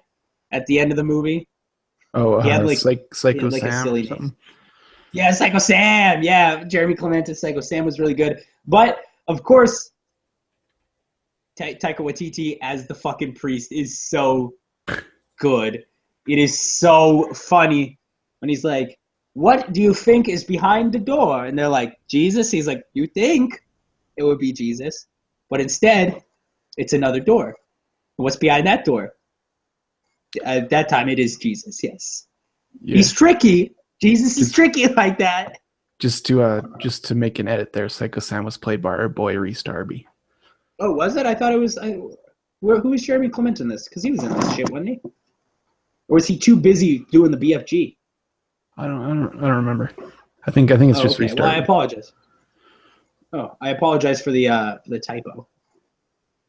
at the end of the movie. Oh, he had Psycho like Sam a silly or something. name. Yeah, Psycho Sam. Yeah, Jeremy Clement as Psycho Sam was really good. But of course, Taika Waititi as the fucking priest is so good. It is so funny when he's like, what do you think is behind the door? And they're like, Jesus. He's like, you think it would be Jesus, but instead it's another door. And what's behind that door? At that time it is Jesus. Yes. Yeah. He's tricky. Jesus is tricky like that. Just to make an edit there, Psycho Sam was played by our boy Reese Darby. Oh, was it? I thought it was. Who was Jeremy Clement in this? Because he was in this shit, wasn't he? Or was he too busy doing the BFG? I don't remember. I think it's just okay. Reese Darby. Well, I apologize. Oh, I apologize for the typo.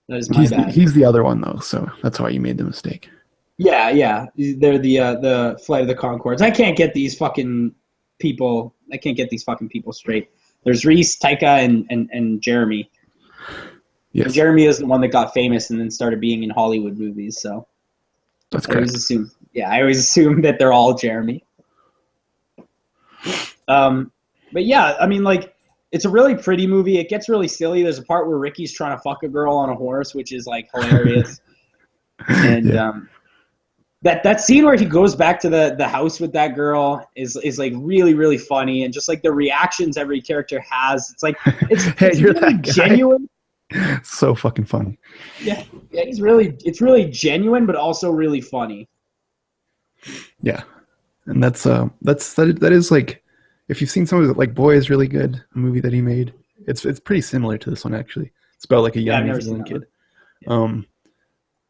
That is my bad. He's the other one though, so that's why you made the mistake. Yeah. They're the Flight of the Conchords. I can't get these fucking people. I can't get these fucking people straight. There's Reese, Taika, and Jeremy. Yes. And Jeremy is the one that got famous and then started being in Hollywood movies. So that's correct. I always assume that they're all Jeremy. But yeah, I mean, like, it's a really pretty movie. It gets really silly. There's a part where Ricky's trying to fuck a girl on a horse, which is like hilarious. And that scene where he goes back to the house with that girl is like really, really funny. And just like the reactions every character has, it's like it's you're really that guy. genuine. So fucking funny. Yeah, it's really genuine, but also really funny. Yeah, and that is like, if you've seen some of it, like Boy is really good, a movie that he made. It's pretty similar to this one actually. It's about like a young New Zealand kid. Yeah.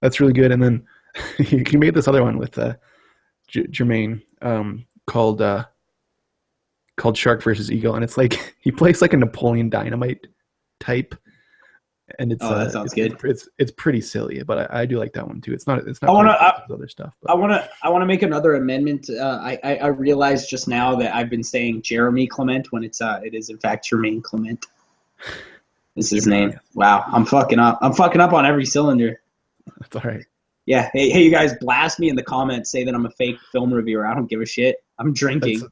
That's really good. And then he made this other one with Jermaine called Shark versus Eagle, and it's like he plays like a Napoleon Dynamite type. And it's that sounds good. It's pretty silly, but I do like that one too. It's not other stuff. But. I wanna make another amendment. I realized just now that I've been saying Jeremy Clement when it is in fact Jermaine Clement. This is his name. Yeah. Wow, I'm fucking up. I'm fucking up on every cylinder. That's all right. Yeah. Hey, you guys, blast me in the comments. Say that I'm a fake film reviewer. I don't give a shit. I'm drinking.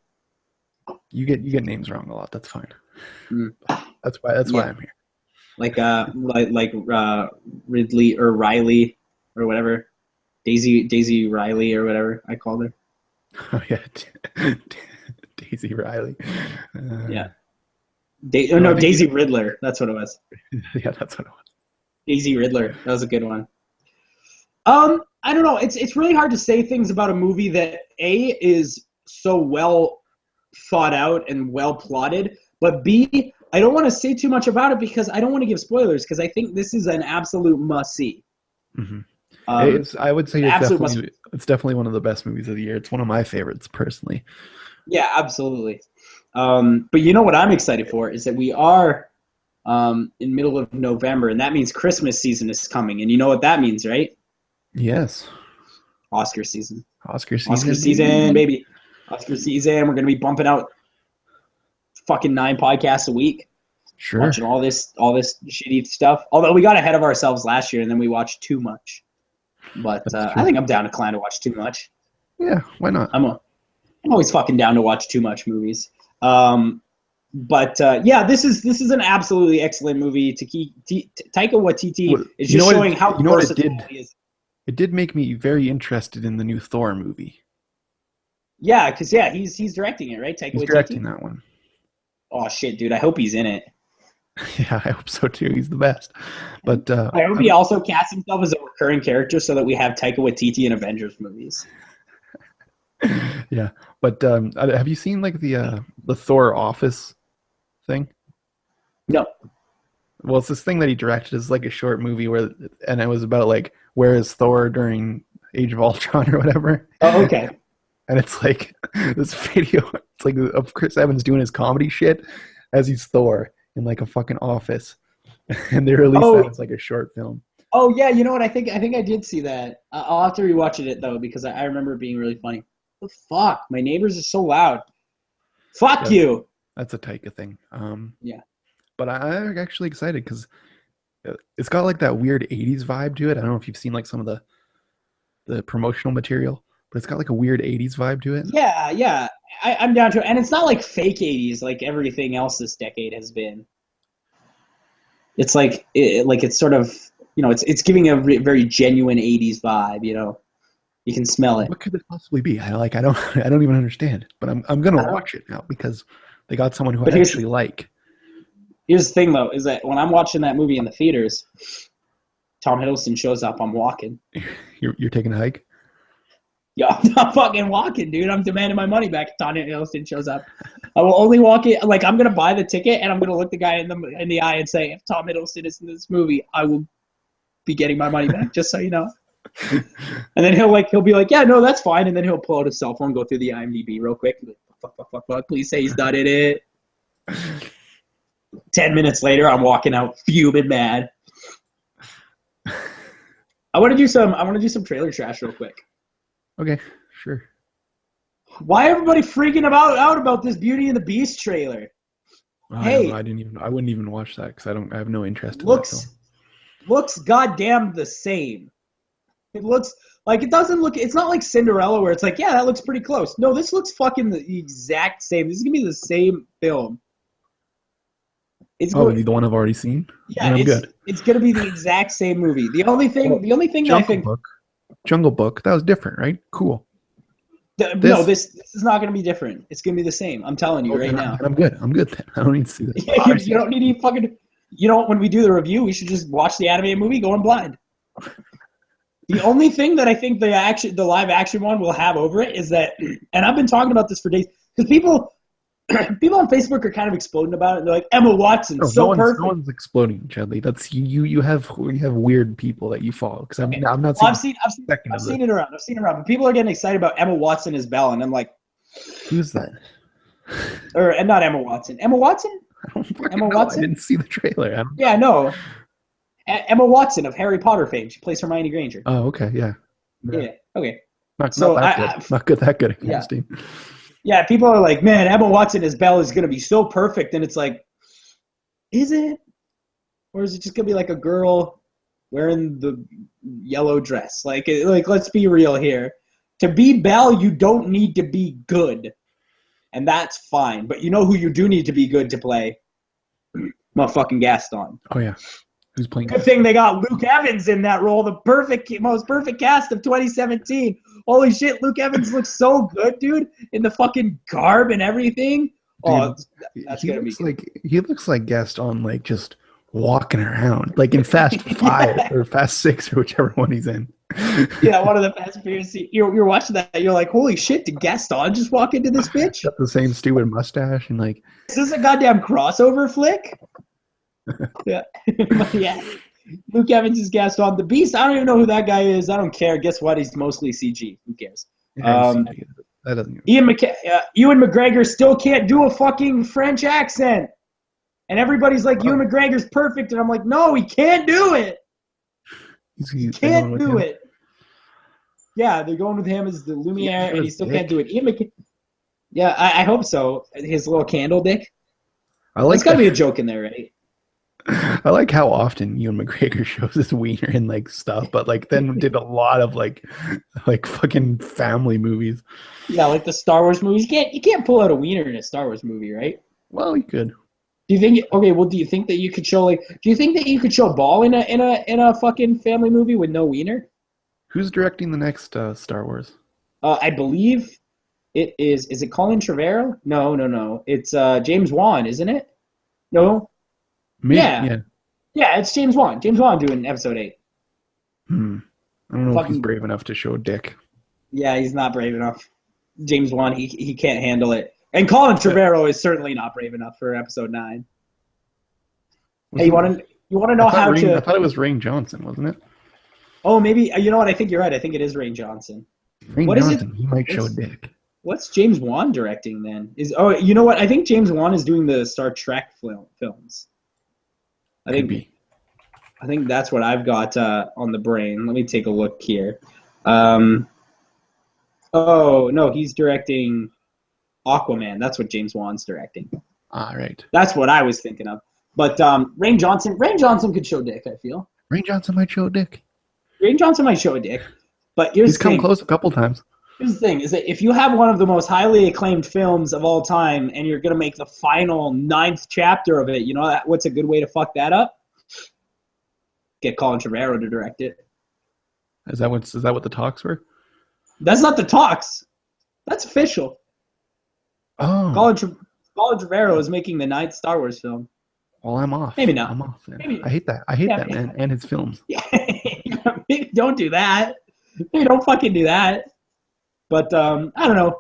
You get names wrong a lot. That's fine. That's why I'm here. Like Ridley or Riley or whatever, Daisy Riley or whatever I called her. Oh yeah, Daisy Riley. Yeah. Daisy Riddler. That's what it was. Yeah, that's what it was. Daisy Riddler. That was a good one. I don't know. It's really hard to say things about a movie that A is so well thought out and well plotted, but B, I don't want to say too much about it because I don't want to give spoilers because I think this is an absolute must-see. Mm-hmm. I would say it's definitely one of the best movies of the year. It's one of my favorites personally. Yeah, absolutely. But you know what I'm excited for is that we are in middle of November, and that means Christmas season is coming. And you know what that means, right? Yes. Oscar season. Oscar season, baby. Oscar season. We're going to be bumping out fucking 9 podcasts a week. Sure. Watching all this shitty stuff. Although we got ahead of ourselves last year and then we watched too much. But I think I'm down to watch too much. Yeah, why not? I'm always fucking down to watch too much movies. But this is an absolutely excellent movie. Taika Waititi is just showing how versatile he is. It did make me very interested in the new Thor movie. Yeah, because he's directing it, right? Taika Waititi? Directing that one. Oh shit, dude! I hope he's in it. Yeah, I hope so too. He's the best. But I hope he also casts himself as a recurring character so that we have Taika Waititi in Avengers movies. Yeah, but have you seen like the Thor Office thing? No. Well, it's this thing that he directed. It's like a short movie and it was about like where is Thor during Age of Ultron or whatever. Oh, okay. And it's like this video. It's like of Chris Evans doing his comedy shit as he's Thor in like a fucking office, and they released that as like a short film. Oh yeah, you know what? I think I did see that. I'll have to rewatch it though because I remember it being really funny. What the fuck? My neighbors are so loud. Fuck you. That's a Taika thing. Yeah. But I'm actually excited because it's got like that weird 80s vibe to it. I don't know if you've seen like some of the promotional material, but it's got like a weird 80s vibe to it. Yeah. I'm down to it. And it's not like fake 80s like everything else this decade has been. It's like it's sort of, it's giving a very genuine 80s vibe, You can smell it. What could it possibly be? I don't even understand. But I'm gonna watch it now because they got someone who I actually like. Here's the thing, though, is that when I'm watching that movie in the theaters, Tom Hiddleston shows up. I'm walking. You're taking a hike? Yo, I'm not fucking walking, dude. I'm demanding my money back if Tom Hiddleston shows up. I will only walk in. Like, I'm gonna buy the ticket and I'm gonna look the guy in the eye and say, if Tom Hiddleston is in this movie, I will be getting my money back. Just so you know. And then he'll be like, yeah, no, that's fine. And then he'll pull out his cell phone, go through the IMDb real quick. Like, fuck. Please say he's not in it. 10 minutes later, I'm walking out fuming mad. I want to do some trailer trash real quick. Okay, sure. Why everybody freaking out about this Beauty and the Beast trailer? Hey, I wouldn't even watch that because I have no interest in that film. Looks goddamn the same. It looks like it doesn't look. It's not like Cinderella where it's like, yeah, that looks pretty close. No, this looks fucking the exact same. This is gonna be the same film. It's the one I've already seen. Yeah, it's gonna be the exact same movie. The only thing that I think. Jungle Book, that was different, right? Cool. No, this is not going to be different. It's going to be the same. I'm telling you right now. I'm good then. I don't need to see this. You don't need to fucking. You know, when we do the review, we should just watch the animated movie going blind. The only thing that I think the live action one will have over it is that, and I've been talking about this for days, because people on Facebook are kind of exploding about it. They're like, Emma Watson, perfect. No one's exploding, Chadley. That's you. You have weird people that you follow. Because I'm not. Well, I've seen it around. But people are getting excited about Emma Watson as Belle, and I'm like, who's that? And not Emma Watson. Emma Watson? Emma Watson? I didn't see the trailer. Yeah, no. Emma Watson of Harry Potter fame. She plays Hermione Granger. Oh, okay, yeah. Okay. Not that good at casting. Yeah, people are like, man, Emma Watson as Belle is going to be so perfect. And it's like, is it? Or is it just going to be like a girl wearing the yellow dress? Like, let's be real here. To be Belle, you don't need to be good. And that's fine. But you know who you do need to be good to play? Motherfucking Gaston. Oh, yeah. Who's playing? Good thing they got Luke Evans in that role. The most perfect cast of 2017. Holy shit, Luke Evans looks so good, dude, in the fucking garb and everything. Oh, dude, that's gonna be good. He looks like Gaston, like just walking around, like in Fast 5 or Fast 6 or whichever one he's in. Yeah, one of the Fast and Furious. You're watching that, you're like, holy shit, did Gaston just walk into this bitch? Got the same stupid mustache and like. Is this a goddamn crossover flick? Yeah. Yeah. Luke Evans is Gaston. The Beast, I don't even know who that guy is. I don't care. Guess what? He's mostly CG. Who cares? That doesn't. Ewan McGregor still can't do a fucking French accent. And everybody's like, Ewan McGregor's perfect. And I'm like, no, he can't do it. He can't do it. Yeah, they're going with him as the Lumiere, and he still can't do it. Yeah, I hope so. His little candle dick. There's got to be a joke in there, right? I like how often Ewan McGregor shows his wiener in like stuff, but like then did a lot of like fucking family movies. Yeah, like the Star Wars movies. You can't pull out a wiener in a Star Wars movie, right? Well, you could. Do you think? Okay, well, do you think that you could show Do you think that you could show ball in a fucking family movie with no wiener? Who's directing the next Star Wars? I believe it is. Is it Colin Trevorrow? No. It's James Wan, isn't it? No. Maybe, yeah, it's James Wan. James Wan doing episode 8. I don't know if he's brave enough to show dick. Yeah, he's not brave enough. James Wan, he can't handle it. And Colin Trevorrow is certainly not brave enough for episode 9. Hey, you want to know how to? I thought it was Rain Johnson, wasn't it? Oh, maybe. You know what? I think you're right. I think it is Rain Johnson. What is it? He might show dick. What's James Wan directing then? You know what? I think James Wan is doing the Star Trek films. I think that's what I've got on the brain. Let me take a look here. Oh, no, he's directing Aquaman. That's what James Wan's directing. All right. That's what I was thinking of. But Rain Johnson could show dick, I feel. Rain Johnson might show dick. Rain Johnson might show a dick. But he's come close a couple times. Here's the thing, is that if you have one of the most highly acclaimed films of all time and you're going to make the final 9th chapter of it, you know what's a good way to fuck that up? Get Colin Trevorrow to direct it. Is that what the talks were? That's not the talks. That's official. Oh. Colin Trevorrow is making the 9th Star Wars film. Well, I'm off. Maybe not. I'm off. I hate that. I hate that man and his films. Yeah. Maybe don't do that. Maybe don't fucking do that. But I don't know.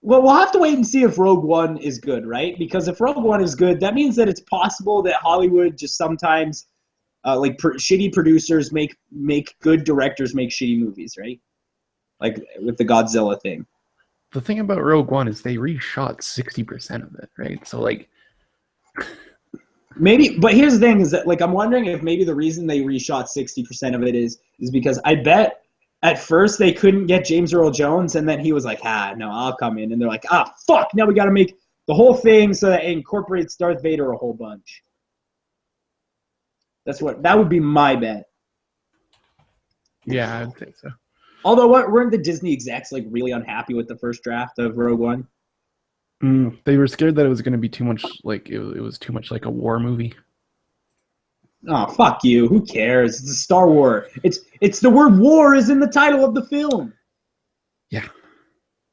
Well, we'll have to wait and see if Rogue One is good, right? Because if Rogue One is good, that means that it's possible that Hollywood just sometimes, shitty producers make good directors make shitty movies, right? Like with the Godzilla thing. The thing about Rogue One is they reshot 60% of it, right? So like, maybe, but here's the thing: is that like I'm wondering if maybe the reason they reshot 60% of it is because I bet. At first, they couldn't get James Earl Jones, and then he was like, no, I'll come in. And they're like, fuck, now we got to make the whole thing so that it incorporates Darth Vader a whole bunch. That would be my bet. Yeah, I would think so. Although, weren't the Disney execs like really unhappy with the first draft of Rogue One? They were scared that it was going to be too much like, it was too much like a war movie. Oh, fuck you. Who cares? It's a Star Wars. It's the word war is in the title of the film. Yeah.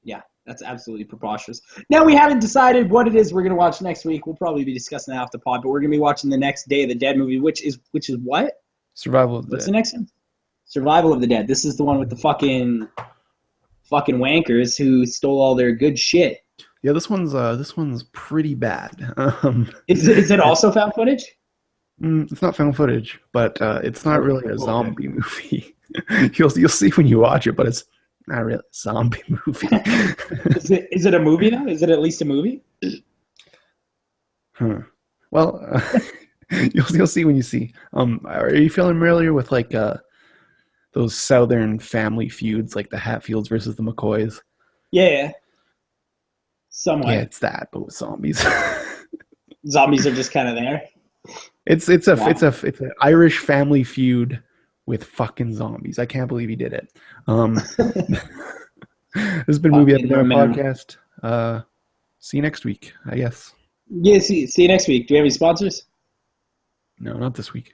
Yeah, that's absolutely preposterous. Now, we haven't decided what it is we're going to watch next week. We'll probably be discussing that off the pod, but we're going to be watching the next Day of the Dead movie, which is what? Survival of the Dead. What's the next one? Survival of the Dead. This is the one with the fucking wankers who stole all their good shit. Yeah, this one's pretty bad. Is it also found footage? It's not found footage, but it's not really a zombie movie. You'll see when you watch it, but it's not really a zombie movie. Is it a movie though? Is it at least a movie? Well, you'll see when you see. Are you feeling familiar with like those Southern family feuds, like the Hatfields versus the McCoys? Yeah. Somewhat. Yeah, it's that, but with zombies. Zombies are just kind of there. It's an Irish family feud with fucking zombies. I can't believe he did it. This has been Movie Epidemic Podcast. See you next week, I guess. Yeah, see you next week. Do we have any sponsors? No, not this week.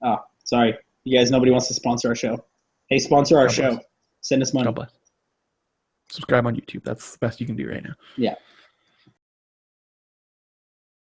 Oh, sorry. You guys, nobody wants to sponsor our show. Hey, sponsor our show. Send us money. God bless. Subscribe on YouTube. That's the best you can do right now. Yeah.